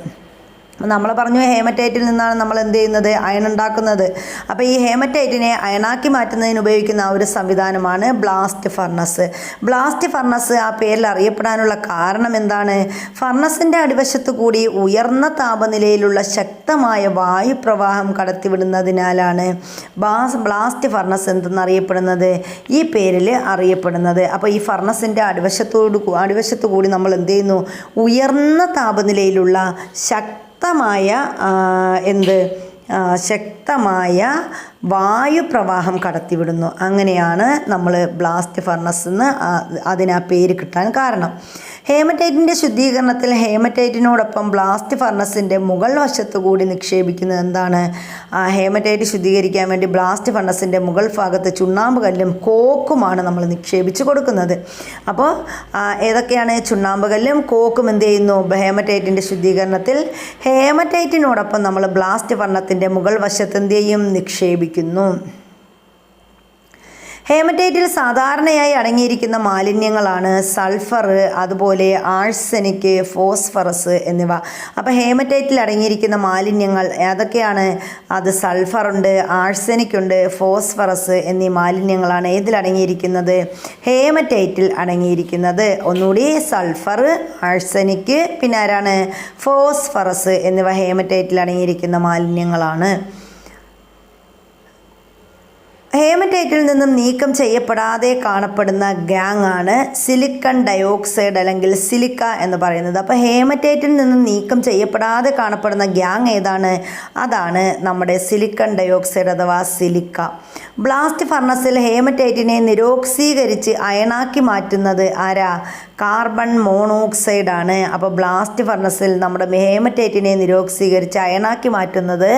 നമ്മൾ പറഞ്ഞു ഹേമറ്റൈറ്റിൽ നിന്നാണ് നമ്മൾ എന്ത് ചെയ്യുന്നത്? അയൺ ഉണ്ടാക്കുന്നത്. അപ്പോൾ ഈ ഹേമറ്റൈറ്റിനെ അയണാക്കി മാറ്റുന്നതിന് ഉപയോഗിക്കുന്ന ഒരു സംവിധാനമാണ് ബ്ലാസ്റ്റ് ഫർണസ്. ബ്ലാസ്റ്റ് ഫർണസ് ആ പേരിൽ അറിയപ്പെടാനുള്ള കാരണം എന്താണ്? ഫർണസിൻ്റെ അടിവശത്തു കൂടി ഉയർന്ന താപനിലയിലുള്ള ശക്തമായ വായുപ്രവാഹം കടത്തിവിടുന്നതിനാലാണ് ബ്ലാസ്റ്റ് ഫർണസ് എന്തെന്നറിയപ്പെടുന്നത്, ഈ പേരിൽ അറിയപ്പെടുന്നത്. അപ്പോൾ ഈ ഫർണസിൻ്റെ അടിവശത്തു കൂടി നമ്മൾ എന്ത് ചെയ്യുന്നു? ഉയർന്ന താപനിലയിലുള്ള ശക്തമായ വായുപ്രവാഹം കടത്തിവിടുന്നു. അങ്ങനെയാണ് നമ്മൾ ബ്ലാസ്റ്റ് ഫർണസ് എന്ന് അതിന് ആ പേര് കിട്ടാൻ കാരണം. ഹേമറ്റൈറ്റിൻ്റെ ശുദ്ധീകരണത്തിൽ ഹേമറ്റൈറ്റിനോടൊപ്പം ബ്ലാസ്റ്റ് ഫർണസിൻ്റെ മുകൾ വശത്ത് കൂടി നിക്ഷേപിക്കുന്നത് എന്താണ്? ഹേമറ്റൈറ്റ് ശുദ്ധീകരിക്കാൻ വേണ്ടി ബ്ലാസ്റ്റ് ഫർണസിൻ്റെ മുകൾ ഭാഗത്ത് ചുണ്ണാമ്പ് കല്ലും കോക്കുമാണ് നമ്മൾ നിക്ഷേപിച്ച് കൊടുക്കുന്നത്. അപ്പോൾ ഏതൊക്കെയാണ്? ചുണ്ണാമ്പ് കല്ലും കോക്കും എന്ത് ചെയ്യുന്നു? ഹേമറ്റൈറ്റിൻ്റെ ശുദ്ധീകരണത്തിൽ ഹേമറ്റൈറ്റിനോടൊപ്പം നമ്മൾ ബ്ലാസ്റ്റ് ഫർണത്തിൻ്റെ മുകൾ വശത്ത് എന്ത് ചെയ്യും? നിക്ഷേപിക്കുന്നു. ഹേമറ്റൈറ്റിൽ സാധാരണയായി അടങ്ങിയിരിക്കുന്ന മാലിന്യങ്ങളാണ് സൾഫർ, അതുപോലെ ആഴ്സനിക്, ഫോസ്ഫറസ് എന്നിവ. അപ്പോൾ ഹേമറ്റൈറ്റിൽ അടങ്ങിയിരിക്കുന്ന മാലിന്യങ്ങൾ ഏതൊക്കെയാണ്? അത് സൾഫറുണ്ട്, ആഴ്സനിക് ഉണ്ട്, ഫോസ്ഫറസ് എന്നീ മാലിന്യങ്ങളാണ് ഏതിലടങ്ങിയിരിക്കുന്നത്? ഹേമറ്റൈറ്റിൽ അടങ്ങിയിരിക്കുന്നത്. ഒന്നുകൂടി, സൾഫർ, ആഴ്സനിക്, പിന്നെ ആരാണ്? ഫോസ്ഫറസ് എന്നിവ ഹേമറ്റൈറ്റിൽ അടങ്ങിയിരിക്കുന്ന മാലിന്യങ്ങളാണ്. ഹേമറ്റൈറ്റിൽ നിന്നും നീക്കം ചെയ്യപ്പെടാതെ കാണപ്പെടുന്ന ഗ്യാങ് ആണ് സിലിക്കൺ ഡയോക്സൈഡ് അല്ലെങ്കിൽ സിലിക്ക എന്ന് പറയുന്നത്. അപ്പോൾ ഹേമറ്റൈറ്റിൽ നിന്നും നീക്കം ചെയ്യപ്പെടാതെ കാണപ്പെടുന്ന ഗ്യാങ് ഏതാണ്? അതാണ് നമ്മുടെ സിലിക്കൺ ഡയോക്സൈഡ് അഥവാ സിലിക്ക. ബ്ലാസ്റ്റ് ഫർണസിൽ ഹേമറ്റൈറ്റിനെ നിരോക്സീകരിച്ച് അയണാക്കി മാറ്റുന്നത് ആരാ? കാർബൺ മോണോക്സൈഡ് ആണ്. അപ്പോൾ ബ്ലാസ്റ്റ് ഫർണസിൽ നമ്മുടെ ഹേമറ്റൈറ്റിനെ നിരോക്സീകരിച്ച് അയണാക്കി മാറ്റുന്നത്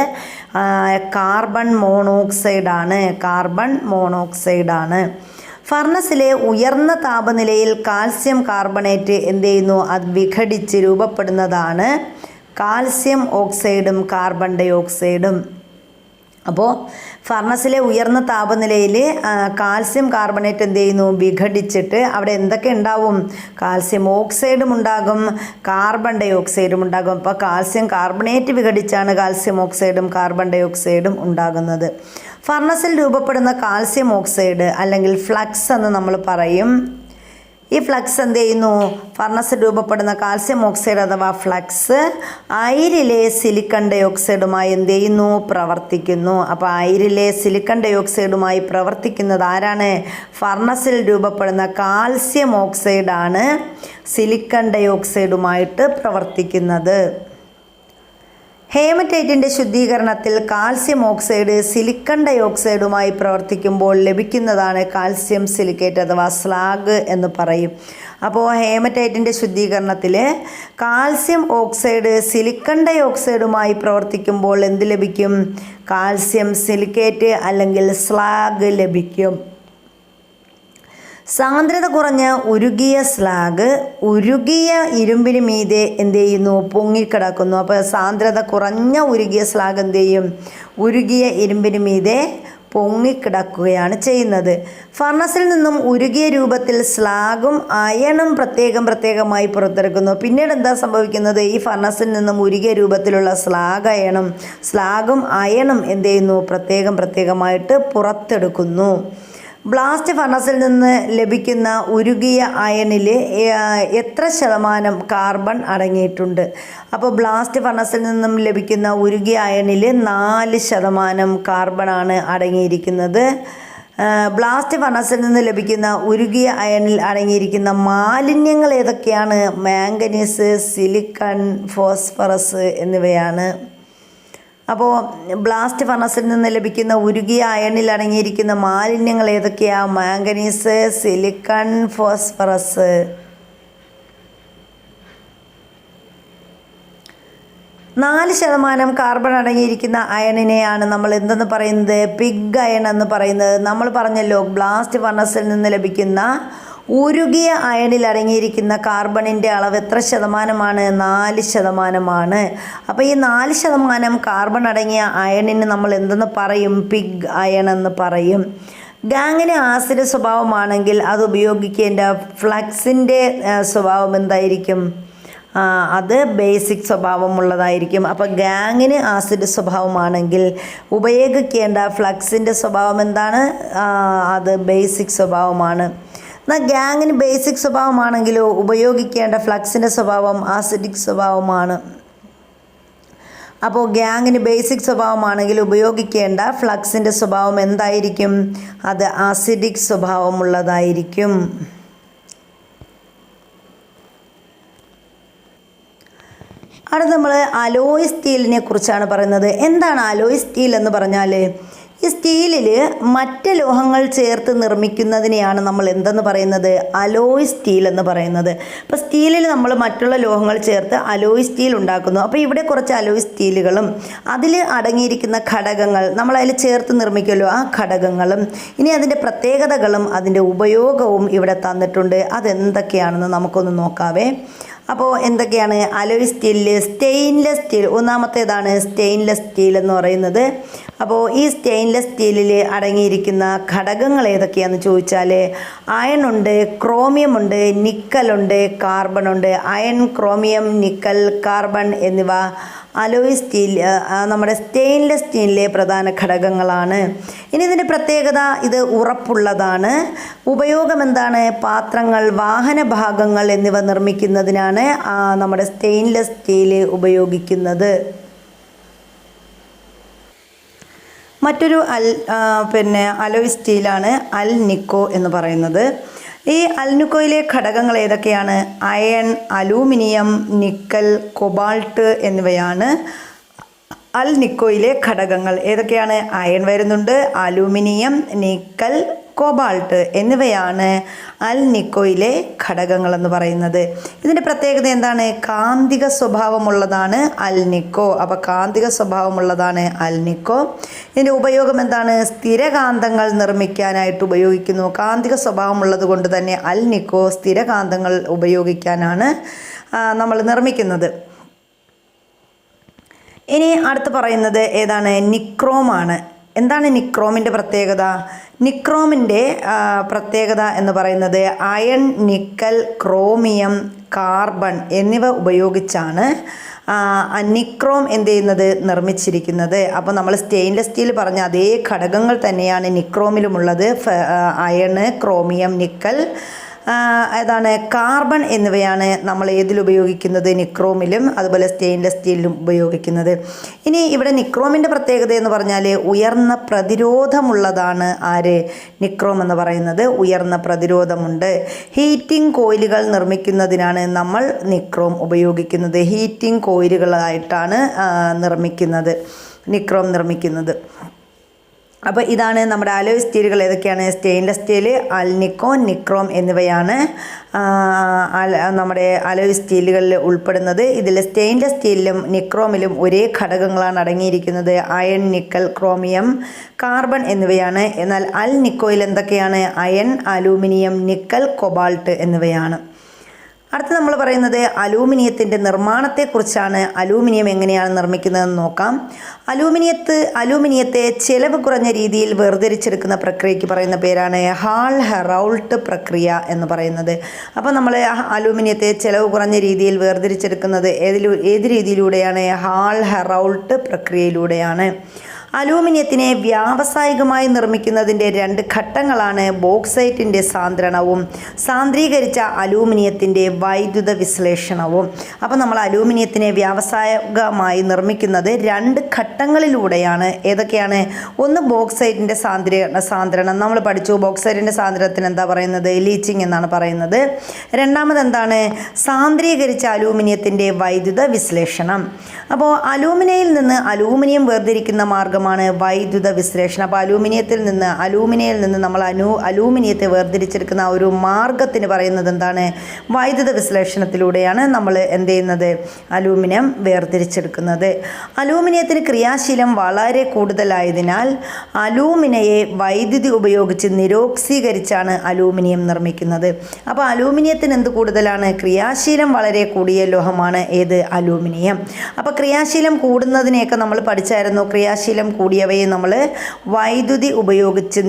കാർബൺ മോണോക്സൈഡ് ആണ്. കാർബൺ മോണോക്സൈഡ് ആണ്. ഫർണസിലെ ഉയർന്ന താപനിലയിൽ കാൽസ്യം കാർബണേറ്റ് എന്ത് ചെയ്യുന്നു? അത് വിഘടിച്ച് രൂപപ്പെടുന്നതാണ് കാൽസ്യം ഓക്സൈഡും കാർബൺ ഡൈ ഓക്സൈഡും. അപ്പോൾ ഫർണസിലെ ഉയർന്ന താപനിലയിൽ കാൽസ്യം കാർബണേറ്റ് എന്ത് ചെയ്യുന്നു? വിഘടിച്ചിട്ട് അവിടെ എന്തൊക്കെ ഉണ്ടാവും? കാൽസ്യം ഓക്സൈഡും ഉണ്ടാകും, കാർബൺ ഡൈ ഓക്സൈഡും ഉണ്ടാകും. അപ്പോൾ കാൽസ്യം കാർബണേറ്റ് വിഘടിച്ചാണ് കാൽസ്യം ഓക്സൈഡും കാർബൺ ഡൈ ഓക്സൈഡും ഉണ്ടാകുന്നത്. ഫർണസിൽ രൂപപ്പെടുന്ന കാൽസ്യം ഓക്സൈഡ് അല്ലെങ്കിൽ ഫ്ലക്സ് എന്ന് നമ്മൾ പറയും. ഈ ഫ്ലക്സ് എന്ത് ചെയ്യുന്നു? ഫർണസിൽ രൂപപ്പെടുന്ന കാൽസ്യം ഓക്സൈഡ് അഥവാ ഫ്ലക്സ് അയിരിലെ സിലിക്കൺ ഡൈ ഓക്സൈഡുമായി എന്ത് ചെയ്യുന്നു? പ്രവർത്തിക്കുന്നു. അപ്പോൾ അയിരിലെ സിലിക്കൺ ഡൈ ഓക്സൈഡുമായി പ്രവർത്തിക്കുന്നത് ആരാണ്? ഫർണസിൽ രൂപപ്പെടുന്ന കാൽസ്യം ഓക്സൈഡാണ് സിലിക്കൺ ഡൈ ഓക്സൈഡുമായിട്ട് പ്രവർത്തിക്കുന്നത്. ഹേമറ്റൈറ്റിൻ്റെ ശുദ്ധീകരണത്തിൽ കാൽസ്യം ഓക്സൈഡ് സിലിക്കൺ ഡൈ ഓക്സൈഡുമായി പ്രവർത്തിക്കുമ്പോൾ ലഭിക്കുന്നതാണ് കാൽസ്യം സിലിക്കേറ്റ് അഥവാ സ്ലാഗ് എന്ന് പറയും. അപ്പോൾ ഹേമറ്റൈറ്റിൻ്റെ ശുദ്ധീകരണത്തിൽ കാൽസ്യം ഓക്സൈഡ് സിലിക്കൺ ഡൈ ഓക്സൈഡുമായി പ്രവർത്തിക്കുമ്പോൾ എന്ത് ലഭിക്കും? കാൽസ്യം സിലിക്കേറ്റ് അല്ലെങ്കിൽ സ്ലാഗ് ലഭിക്കും. സാന്ദ്രത കുറഞ്ഞ ഉരുകിയ സ്ലാഗ് ഉരുകിയ ഇരുമ്പിന് മീതെ എന്ത് ചെയ്യുന്നു? പൊങ്ങിക്കിടക്കുന്നു. അപ്പോൾ സാന്ദ്രത കുറഞ്ഞ ഉരുകിയ സ്ലാഗ് എന്ത് ചെയ്യും? ഉരുകിയ ഇരുമ്പിന് മീതെ പൊങ്ങിക്കിടക്കുകയാണ് ചെയ്യുന്നത്. ഫർണസിൽ നിന്നും ഉരുകിയ രൂപത്തിൽ സ്ലാഗും അയണും പ്രത്യേകമായി പുറത്തെടുക്കുന്നു. പിന്നീട് എന്താ സംഭവിക്കുന്നത്? ഈ ഫർണസിൽ നിന്നും ഉരുകിയ രൂപത്തിലുള്ള സ്ലാഗും അയണും എന്ത് ചെയ്യുന്നു? പ്രത്യേകമായിട്ട് പുറത്തെടുക്കുന്നു. ബ്ലാസ്റ്റ് ഫർണസിൽ നിന്ന് ലഭിക്കുന്ന ഉരുകിയ അയണിൽ എത്ര ശതമാനം കാർബൺ അടങ്ങിയിട്ടുണ്ട്? അപ്പോൾ ബ്ലാസ്റ്റ് ഫർണസിൽ നിന്നും ലഭിക്കുന്ന ഉരുകിയ അയണിൽ 4% കാർബണാണ് അടങ്ങിയിരിക്കുന്നത്. ബ്ലാസ്റ്റ് ഫർണസിൽ നിന്ന് ലഭിക്കുന്ന ഉരുകിയ അയണിൽ അടങ്ങിയിരിക്കുന്ന മാലിന്യങ്ങൾ ഏതൊക്കെയാണ്? മാംഗനീസ്, സിലിക്കൺ, ഫോസ്ഫറസ് എന്നിവയാണ്. അപ്പോൾ ബ്ലാസ്റ്റ് ഫർണസിൽ നിന്ന് ലഭിക്കുന്ന ഉരുകിയ അയണിൽ അടങ്ങിയിരിക്കുന്ന മാലിന്യങ്ങൾ ഏതൊക്കെയാണ്? Manganese, silicon, phosphorus. 4% കാർബൺ അടങ്ങിയിരിക്കുന്ന അയണിനെയാണ് നമ്മൾ എന്തെന്ന് പറയുന്നത്? പിഗ് അയൺ എന്ന് പറയുന്നത്. നമ്മൾ പറഞ്ഞല്ലോ ബ്ലാസ്റ്റ് ഫർണസിൽ നിന്ന് ലഭിക്കുന്ന ഉരുകിയ അയണിൽ അടങ്ങിയിരിക്കുന്ന കാർബണിൻ്റെ അളവ് എത്ര ശതമാനമാണ്? 4%. അപ്പോൾ ഈ 4% കാർബൺ അടങ്ങിയ അയണിന് നമ്മൾ എന്തെന്ന് പറയും? പിഗ് അയൺ എന്ന് പറയും. ഗാങ്ങിന് ആസിഡ് സ്വഭാവമാണെങ്കിൽ അത് ഉപയോഗിക്കേണ്ട ഫ്ലക്സിൻ്റെ സ്വഭാവം എന്തായിരിക്കും? അത് ബേസിക് സ്വഭാവമുള്ളതായിരിക്കും. അപ്പോൾ ഗാങ്ങിന് ആസിഡ് സ്വഭാവമാണെങ്കിൽ ഉപയോഗിക്കേണ്ട ഫ്ലക്സിൻ്റെ സ്വഭാവം എന്താണ്? അത് ബേസിക് സ്വഭാവമാണ്. എന്നാൽ ഗാങ്ങിന് ബേസിക് സ്വഭാവമാണെങ്കിലോ ഉപയോഗിക്കേണ്ട ഫ്ലക്സിൻ്റെ സ്വഭാവം ആസിഡിക് സ്വഭാവമാണ്. അപ്പോൾ ഗാങ്ങിന് ബേസിക് സ്വഭാവമാണെങ്കിൽ ഉപയോഗിക്കേണ്ട ഫ്ലക്സിൻ്റെ സ്വഭാവം എന്തായിരിക്കും? അത് ആസിഡിക് സ്വഭാവമുള്ളതായിരിക്കും. അടുത്ത നമ്മൾ അലോയ് സ്റ്റീലിനെ കുറിച്ചാണ് പറയുന്നത്. എന്താണ് അലോയ് സ്റ്റീൽ എന്ന് പറഞ്ഞാൽ? ഈ സ്റ്റീലിൽ മറ്റ് ലോഹങ്ങൾ ചേർത്ത് നിർമ്മിക്കുന്നതിനെയാണ് നമ്മൾ എന്തെന്ന് പറയുന്നത്? അലോയ് സ്റ്റീൽ എന്ന് പറയുന്നത്. അപ്പോൾ സ്റ്റീലിൽ നമ്മൾ മറ്റുള്ള ലോഹങ്ങൾ ചേർത്ത് അലോയ് സ്റ്റീൽ ഉണ്ടാക്കുന്നു. അപ്പോൾ ഇവിടെ കുറച്ച് അലോയ് സ്റ്റീലുകളും അതിൽ അടങ്ങിയിരിക്കുന്ന ഘടകങ്ങൾ നമ്മൾ അതിൽ ചേർത്ത് നിർമ്മിക്കുമല്ലോ, ആ ഘടകങ്ങളും ഇനി അതിൻ്റെ പ്രത്യേകതകളും അതിൻ്റെ ഉപയോഗവും ഇവിടെ തന്നിട്ടുണ്ട്. അതെന്തൊക്കെയാണെന്ന് നമുക്കൊന്ന് നോക്കാവേ. അപ്പോൾ എന്തൊക്കെയാണ് അലോയ് സ്റ്റീലിൽ? സ്റ്റെയിൻലെസ് സ്റ്റീൽ ഒന്നാമത്തേതാണ് സ്റ്റെയിൻലെസ് സ്റ്റീൽ എന്ന് പറയുന്നത്. അപ്പോൾ ഈ സ്റ്റെയിൻലെസ് സ്റ്റീലിൽ അടങ്ങിയിരിക്കുന്ന ഘടകങ്ങൾ ഏതൊക്കെയാണെന്ന് ചോദിച്ചാൽ അയൺ ഉണ്ട്, ക്രോമിയം ഉണ്ട്, നിക്കലുണ്ട്, കാർബൺ ഉണ്ട്. അയൺ, ക്രോമിയം, നിക്കൽ, കാർബൺ എന്നിവ അലോയ് സ്റ്റീൽ നമ്മുടെ സ്റ്റെയിൻലെസ് സ്റ്റീലിലെ പ്രധാന ഘടകങ്ങളാണ്. ഇനി ഇതിൻ്റെ പ്രത്യേകത, ഇത് ഉറപ്പുള്ളതാണ്. ഉപയോഗം എന്താണ്? പാത്രങ്ങൾ, വാഹന ഭാഗങ്ങൾ എന്നിവ നിർമ്മിക്കുന്നതിനാണ് നമ്മുടെ സ്റ്റെയിൻലെസ് സ്റ്റീൽ ഉപയോഗിക്കുന്നത്. മറ്റൊരു അലോയ് സ്റ്റീലാണ് അൽനിക്കോ എന്ന് പറയുന്നത്. ഈ അൽനിക്കോയിലെ ഘടകങ്ങൾ ഏതൊക്കെയാണ്? അയൺ, അലൂമിനിയം, നിക്കൽ, കൊബാൾട്ട് എന്നിവയാണ് അൽനിക്കോയിലെ ഘടകങ്ങൾ. ഏതൊക്കെയാണ്? അയൺ വരുന്നുണ്ട്, അലൂമിനിയം, നിക്കൽ, കോബാൾട്ട് എന്നിവയാണ് അൽനിക്കോയിലെ ഘടകങ്ങൾ എന്ന് പറയുന്നത്. ഇതിൻ്റെ പ്രത്യേകത എന്താണ്? കാന്തിക സ്വഭാവമുള്ളതാണ് അൽനിക്കോ. അപ്പോൾ കാന്തിക സ്വഭാവമുള്ളതാണ് അൽനിക്കോ. ഇതിൻ്റെ ഉപയോഗം എന്താണ്? സ്ഥിരകാന്തങ്ങൾ നിർമ്മിക്കാനായിട്ട് ഉപയോഗിക്കുന്നു. കാന്തിക സ്വഭാവമുള്ളത് കൊണ്ട് തന്നെ അൽനിക്കോ സ്ഥിരകാന്തങ്ങൾ ഉപയോഗിക്കാനാണ് നമ്മൾ നിർമ്മിക്കുന്നത്. ഇനി അടുത്ത് പറയുന്നത് ഏതാണ്? നിക്രോമാണ്. എന്താണ് നിക്രോമിൻ്റെ പ്രത്യേകത? നിക്രോമിൻ്റെ പ്രത്യേകത എന്ന് പറയുന്നത് അയൺ, നിക്കൽ, ക്രോമിയം, കാർബൺ എന്നിവ ഉപയോഗിച്ചാണ് നിക്രോം എന്ത് ചെയ്യുന്നത്? നിർമ്മിച്ചിരിക്കുന്നത്. അപ്പോൾ നമ്മൾ സ്റ്റെയിൻലെസ് സ്റ്റീൽ പറഞ്ഞ അതേ ഘടകങ്ങൾ തന്നെയാണ് നിക്രോമിലുമുള്ളത്. അയണ്, ക്രോമിയം, നിക്കൽ, ഏതാണ് കാർബൺ എന്നിവയാണ് നമ്മൾ ഏതിലുപയോഗിക്കുന്നത്? നിക്രോമിലും അതുപോലെ സ്റ്റെയിൻലെസ് സ്റ്റീലിലും ഉപയോഗിക്കുന്നത്. ഇനി ഇവിടെ നിക്രോമിൻ്റെ പ്രത്യേകത എന്ന് പറഞ്ഞാൽ ഉയർന്ന പ്രതിരോധമുള്ളതാണ്. ആര്? നിക്രോം എന്ന് പറയുന്നത് ഉയർന്ന പ്രതിരോധമുണ്ട്. ഹീറ്റിംഗ് കോയിലുകൾ നിർമ്മിക്കുന്നതിനാണ് നമ്മൾ നിക്രോം ഉപയോഗിക്കുന്നത്. ഹീറ്റിംഗ് കോയിലുകളായിട്ടാണ് നിക്രോം നിർമ്മിക്കുന്നത്. അപ്പോൾ ഇതാണ് നമ്മുടെ അലോയ് സ്റ്റീലുകൾ. ഏതൊക്കെയാണ്? സ്റ്റെയിൻലെസ് സ്റ്റീൽ, അൽനിക്കോ, നിക്രോം എന്നിവയാണ് നമ്മുടെ അലോയ് സ്റ്റീലുകളിൽ ഉൾപ്പെടുന്നത്. ഇതിൽ സ്റ്റെയിൻലെസ് സ്റ്റീലിലും നിക്രോമിലും ഒരേ ഘടകങ്ങളാണ് അടങ്ങിയിരിക്കുന്നത്. അയൺ, നിക്കൽ, ക്രോമിയം, കാർബൺ എന്നിവയാണ്. എന്നാൽ അൽനിക്കോയിൽ എന്തൊക്കെയാണ്? അയൺ, അലൂമിനിയം, നിക്കൽ, കൊബാൾട്ട് എന്നിവയാണ്. അടുത്ത് നമ്മൾ പറയുന്നത് അലൂമിനിയത്തിൻ്റെ നിർമ്മാണത്തെക്കുറിച്ചാണ്. അലൂമിനിയം എങ്ങനെയാണ് നിർമ്മിക്കുന്നതെന്ന് നോക്കാം. അലൂമിനിയത്തെ ചെലവ് കുറഞ്ഞ രീതിയിൽ വേർതിരിച്ചെടുക്കുന്ന പ്രക്രിയയ്ക്ക് പറയുന്ന പേരാണ് ഹാൾ ഹെറൗൾട്ട് പ്രക്രിയ എന്ന് പറയുന്നത്. അപ്പോൾ നമ്മൾ അലൂമിനിയത്തെ ചെലവ് കുറഞ്ഞ രീതിയിൽ വേർതിരിച്ചെടുക്കുന്നത് ഏത് രീതിയിലൂടെയാണ്? ഹാൾ ഹെറൗൾട്ട് പ്രക്രിയയിലൂടെയാണ്. അലൂമിനിയത്തിനെ വ്യാവസായികമായി നിർമ്മിക്കുന്നതിൻ്റെ 2 ഘട്ടങ്ങളാണ് ബോക്സൈറ്റിൻ്റെ സാന്ദ്രണവും സാന്ദ്രീകരിച്ച അലൂമിനിയത്തിൻ്റെ വൈദ്യുത വിശ്ലേഷണവും. അപ്പോൾ നമ്മൾ അലൂമിനിയത്തിനെ വ്യാവസായികമായി നിർമ്മിക്കുന്നത് 2 ഘട്ടങ്ങളിലൂടെയാണ്. ഏതൊക്കെയാണ്? ഒന്ന് ബോക്സൈറ്റിൻ്റെ സാന്ദ്രണം. നമ്മൾ പഠിച്ചു ബോക്സൈറ്റിൻ്റെ സാന്ദ്രണത്തിന് എന്താ പറയുന്നത്? ലീച്ചിങ് എന്നാണ് പറയുന്നത്. രണ്ടാമത് എന്താണ്? സാന്ദ്രീകരിച്ച അലൂമിനിയത്തിൻ്റെ വൈദ്യുത വിശ്ലേഷണം. അപ്പോൾ അലൂമിനിയയിൽ നിന്ന് അലൂമിനിയം വേർതിരിക്കുന്ന മാർഗമാണ് വൈദ്യുത വിശ്ലേഷണം. അപ്പോൾ അലൂമിനിയയിൽ നിന്ന് നമ്മൾ അലൂമിനിയത്തെ വേർതിരിച്ചെടുക്കുന്ന ഒരു മാർഗത്തിന് പറയുന്നത് എന്താണ്? വൈദ്യുത വിശ്ലേഷണത്തിലൂടെയാണ് നമ്മൾ എന്ത് ചെയ്യുന്നത്? അലൂമിനിയം വേർതിരിച്ചെടുക്കുന്നത്. അലൂമിനിയത്തിന് ക്രിയാശീലം വളരെ കൂടുതലായതിനാൽ അലൂമിനയെ വൈദ്യുതി ഉപയോഗിച്ച് നിരോക്സീകരിച്ചാണ് അലൂമിനിയം നിർമ്മിക്കുന്നത്. അപ്പോൾ അലൂമിനിയത്തിന് എന്ത് കൂടുതലാണ്? ക്രിയാശീലം വളരെ കൂടിയ ലോഹമാണ് ഏത്? അലൂമിനിയം. അപ്പോൾ ക്രിയാശീലം കൂടുന്നതിനെയൊക്കെ നമ്മൾ പഠിച്ചായിരുന്നു. ക്രിയാശീലം കൂടിയവയെ നമ്മൾ വൈദ്യുതി ഉപയോഗിച്ച്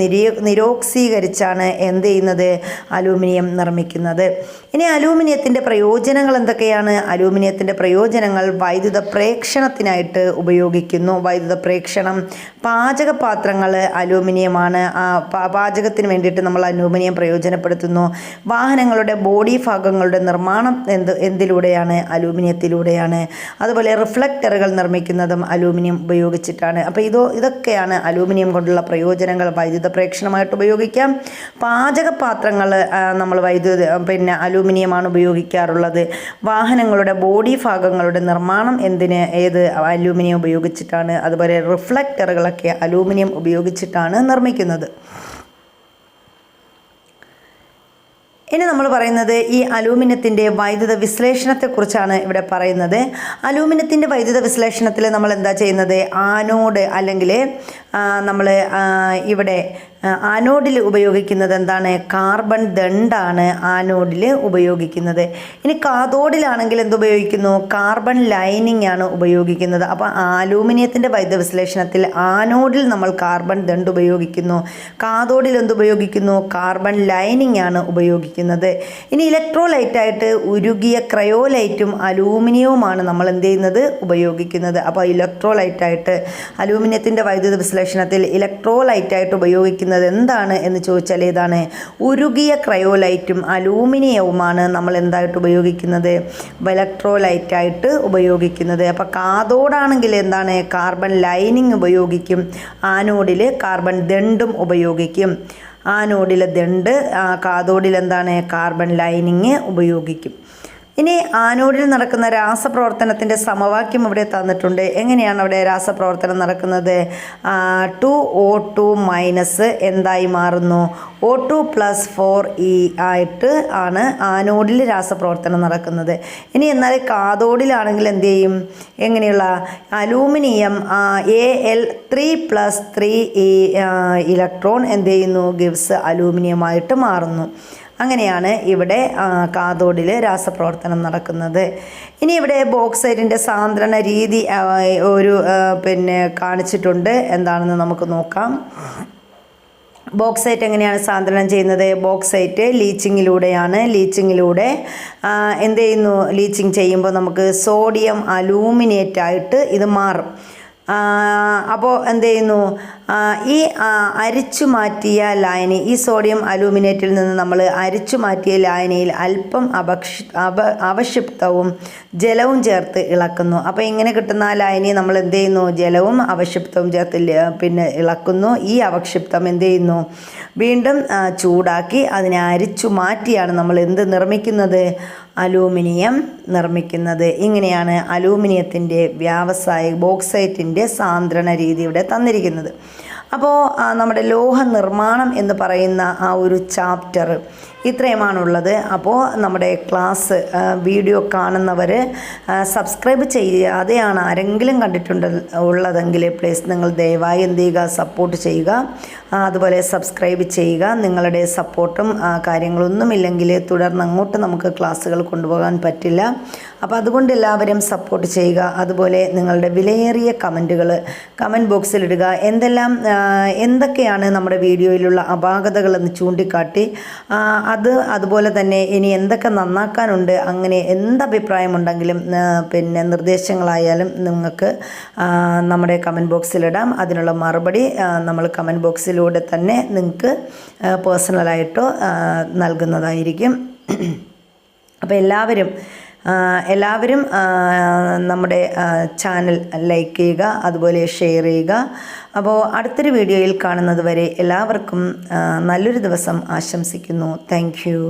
നിരോക്സീകരിച്ചാണ് എന്ത് ചെയ്യുന്നത്? അലൂമിനിയം നിർമ്മിക്കുന്നത്. ഇനി അലൂമിനിയത്തിൻ്റെ പ്രയോജനങ്ങൾ എന്തൊക്കെയാണ്? അലൂമിനിയത്തിൻ്റെ പ്രയോജനങ്ങൾ വൈദ്യുത പ്രേക്ഷണത്തിനായിട്ട് ഉപയോഗിക്കുന്നു. വൈദ്യുത പ്രേക്ഷണം, പാചകപാത്രങ്ങൾ അലൂമിനിയമാണ്. പാചകത്തിന് വേണ്ടിയിട്ട് നമ്മൾ അലൂമിനിയം പ്രയോജനപ്പെടുത്തുന്നു. വാഹനങ്ങളുടെ ബോഡി ഭാഗങ്ങളുടെ നിർമ്മാണം എന്തിലൂടെയാണ്? അലൂമിനിയത്തിലൂടെയാണ്. അതുപോലെ റിഫ്ലക്ടറുകൾ നിർമ്മിക്കുന്നതും അലൂമിനിയം ഉപയോഗിച്ചിട്ടാണ്. അപ്പോൾ ഇതൊക്കെയാണ് അലൂമിനിയം കൊണ്ടുള്ള പ്രയോജനങ്ങൾ. വൈദ്യുത പ്രേക്ഷണമായിട്ട് ഉപയോഗിക്കാം. പാചകപാത്രങ്ങൾ നമ്മൾ അലൂമിനിയമാണ് ഉപയോഗിക്കാറുള്ളത്. വാഹനങ്ങളുടെ ബോഡി ഭാഗങ്ങളുടെ നിർമ്മാണം ഏത് അലൂമിനിയം ഉപയോഗിച്ചിട്ടാണ്. അതുപോലെ റിഫ്ലക്ടറുകളൊക്കെ അലൂമിനിയം ഉപയോഗിച്ചിട്ടാണ് നിർമ്മിക്കുന്നത്. ഇനി നമ്മൾ പറയുന്നത് ഈ അലൂമിനിയത്തിൻ്റെ വൈദ്യുത വിശ്ലേഷണത്തെക്കുറിച്ചാണ് ഇവിടെ പറയുന്നത്. അലൂമിനിയത്തിൻ്റെ വൈദ്യുത വിശ്ലേഷണത്തിൽ നമ്മൾ എന്താ ചെയ്യുന്നത്? ആനോഡ് അല്ലെങ്കിൽ നമ്മൾ ഇവിടെ ആനോഡിൽ ഉപയോഗിക്കുന്നത് എന്താണ്? കാർബൺ ദണ്ഡാണ് ആനോഡിൽ ഉപയോഗിക്കുന്നത്. ഇനി കാഥോഡിലാണെങ്കിൽ എന്തുപയോഗിക്കുന്നു? കാർബൺ ലൈനിങ് ആണ് ഉപയോഗിക്കുന്നത്. അപ്പോൾ അലൂമിനിയത്തിൻ്റെ വൈദ്യുത വിശ്ലേഷണത്തിൽ ആനോഡിൽ നമ്മൾ കാർബൺ ദണ്ഡ് ഉപയോഗിക്കുന്നു, കാഥോഡിൽ എന്തുപയോഗിക്കുന്നു? കാർബൺ ലൈനിങ് ആണ് ഉപയോഗിക്കുന്നത്. ഇനി ഇലക്ട്രോലൈറ്റായിട്ട് ഉരുകിയ ക്രയോലൈറ്റും അലൂമിനിയവുമാണ് നമ്മൾ ഉപയോഗിക്കുന്നത്. അപ്പോൾ ഇലക്ട്രോലൈറ്റായിട്ട് അലൂമിനിയത്തിൻ്റെ വൈദ്യുത വിശ്ലേഷണത്തിൽ ഇലക്ട്രോലൈറ്റായിട്ട് ഉപയോഗിക്കുന്നത് എന്താണ് എന്ന് ചോദിച്ചാൽ ഏതാണ്? ഉരുകിയ ക്രയോലൈറ്റും അലൂമിനിയവുമാണ് നമ്മൾ ഉപയോഗിക്കുന്നത്? ഇലക്ട്രോലൈറ്റായിട്ട് ഉപയോഗിക്കുന്നത്. അപ്പോൾ കാഥോഡാണെങ്കിൽ എന്താണ്? കാർബൺ ലൈനിങ് ഉപയോഗിക്കും. ആനോഡിൽ കാർബൺ ദണ്ഡും ഉപയോഗിക്കും. ആനോഡിലെ ദണ്ഡ്, കാഥോഡിൽ എന്താണ്? കാർബൺ ലൈനിങ് ഉപയോഗിക്കും. ഇനി ആനോഡിൽ നടക്കുന്ന രാസപ്രവർത്തനത്തിൻ്റെ സമവാക്യം ഇവിടെ തന്നിട്ടുണ്ട്. എങ്ങനെയാണ് അവിടെ രാസപ്രവർത്തനം നടക്കുന്നത്? 2O2- എന്തായി മാറുന്നു? O2+4E ആയിട്ട് ആണ് ആനോഡിൽ രാസപ്രവർത്തനം നടക്കുന്നത്. ഇനി എന്നാൽ കാഥോഡിലാണെങ്കിൽ എന്ത് ചെയ്യും? എങ്ങനെയുള്ള അലൂമിനിയം Al3+3E ഇലക്ട്രോൺ എന്ത് ചെയ്യുന്നു? ഗിവ്സ് അലൂമിനിയമായിട്ട് മാറുന്നു. അങ്ങനെയാണ് ഇവിടെ കാഥോഡിൽ രാസപ്രവർത്തനം നടക്കുന്നത്. ഇനി ഇവിടെ ബോക്സൈറ്റിൻ്റെ സാന്ദ്രണ രീതി കാണിച്ചിട്ടുണ്ട്. എന്താണെന്ന് നമുക്ക് നോക്കാം. ബോക്സൈറ്റ് എങ്ങനെയാണ് സാന്ദ്രണം ചെയ്യുന്നത്? ബോക്സൈറ്റ് ലീച്ചിങ്ങിലൂടെയാണ്. ലീച്ചിങ്ങിലൂടെ എന്ത് ചെയ്യുന്നു? ലീച്ചിങ് ചെയ്യുമ്പോൾ നമുക്ക് സോഡിയം അലൂമിനേറ്റായിട്ട് ഇത് മാറും. അപ്പോൾ എന്ത് ചെയ്യുന്നു? ഈ അരിച്ചു മാറ്റിയ ലായനി, ഈ സോഡിയം അലൂമിനേറ്റിൽ നിന്ന് നമ്മൾ അരിച്ചു മാറ്റിയ ലായനിയിൽ അല്പം അവക്ഷിപ്തവും ജലവും ചേർത്ത് ഇളക്കുന്നു. അപ്പോൾ ഇങ്ങനെ കിട്ടുന്ന ആ ലായനി നമ്മൾ എന്ത് ചെയ്യുന്നു? ജലവും അവക്ഷിപ്തവും ചേർത്ത് ഇളക്കുന്നു. ഈ അവക്ഷിപ്തം എന്ത് ചെയ്യുന്നു? വീണ്ടും ചൂടാക്കി അതിനെ അരിച്ചു മാറ്റിയാണ് നമ്മൾ നിർമ്മിക്കുന്നത്? അലൂമിനിയം നിർമ്മിക്കുന്നത്. ഇങ്ങനെയാണ് അലൂമിനിയത്തിൻ്റെ ബോക്സൈറ്റിൻ്റെ സാന്ദ്രണ രീതി ഇവിടെ തന്നിരിക്കുന്നത്. അപ്പോൾ നമ്മുടെ ലോഹ നിർമ്മാണം എന്ന് പറയുന്ന ആ ഒരു ചാപ്റ്റർ ഇത്രയുമാണുള്ളത്. അപ്പോൾ നമ്മുടെ ക്ലാസ് വീഡിയോ കാണുന്നവർ സബ്സ്ക്രൈബ് ചെയ്യാതെയാണ് ആരെങ്കിലും ഉള്ളതെങ്കിൽ പ്ലീസ് നിങ്ങൾ ദയവായി എന്ത് ചെയ്യുക? സപ്പോർട്ട് ചെയ്യുക. അതുപോലെ സബ്സ്ക്രൈബ് ചെയ്യുക. നിങ്ങളുടെ സപ്പോർട്ടും കാര്യങ്ങളൊന്നുമില്ലെങ്കിൽ തുടർന്ന് അങ്ങോട്ട് നമുക്ക് ക്ലാസ്സുകൾ കൊണ്ടുപോകാൻ പറ്റില്ല. അപ്പോൾ അതുകൊണ്ട് എല്ലാവരും സപ്പോർട്ട് ചെയ്യുക. അതുപോലെ നിങ്ങളുടെ വിലയേറിയ കമൻറ്റുകൾ കമൻറ്റ് ബോക്സിലിടുക. എന്തൊക്കെയാണ് നമ്മുടെ വീഡിയോയിലുള്ള അപാകതകളെന്ന് ചൂണ്ടിക്കാട്ടി അതുപോലെ തന്നെ ഇനി എന്തൊക്കെ നന്നാക്കാനുണ്ട്, അങ്ങനെ എന്തഭിപ്രായമുണ്ടെങ്കിലും നിർദ്ദേശങ്ങളായാലും നിങ്ങൾക്ക് നമ്മുടെ കമൻറ്റ് ബോക്സിലിടാം. അതിനുള്ള മറുപടി നമ്മൾ കമൻറ്റ് ബോക്സിലൂടെ തന്നെ നിങ്ങൾക്ക് പേഴ്സണലായിട്ടോ നൽകുന്നതായിരിക്കും. അപ്പോൾ എല്ലാവരും നമ്മുടെ ചാനൽ ലൈക്ക് ചെയ്യുക, അതുപോലെ ഷെയർ ചെയ്യുക. അപ്പോൾ അടുത്തൊരു വീഡിയോയിൽ കാണുന്നത് വരെ എല്ലാവർക്കും നല്ലൊരു ദിവസം ആശംസിക്കുന്നു. Thank you.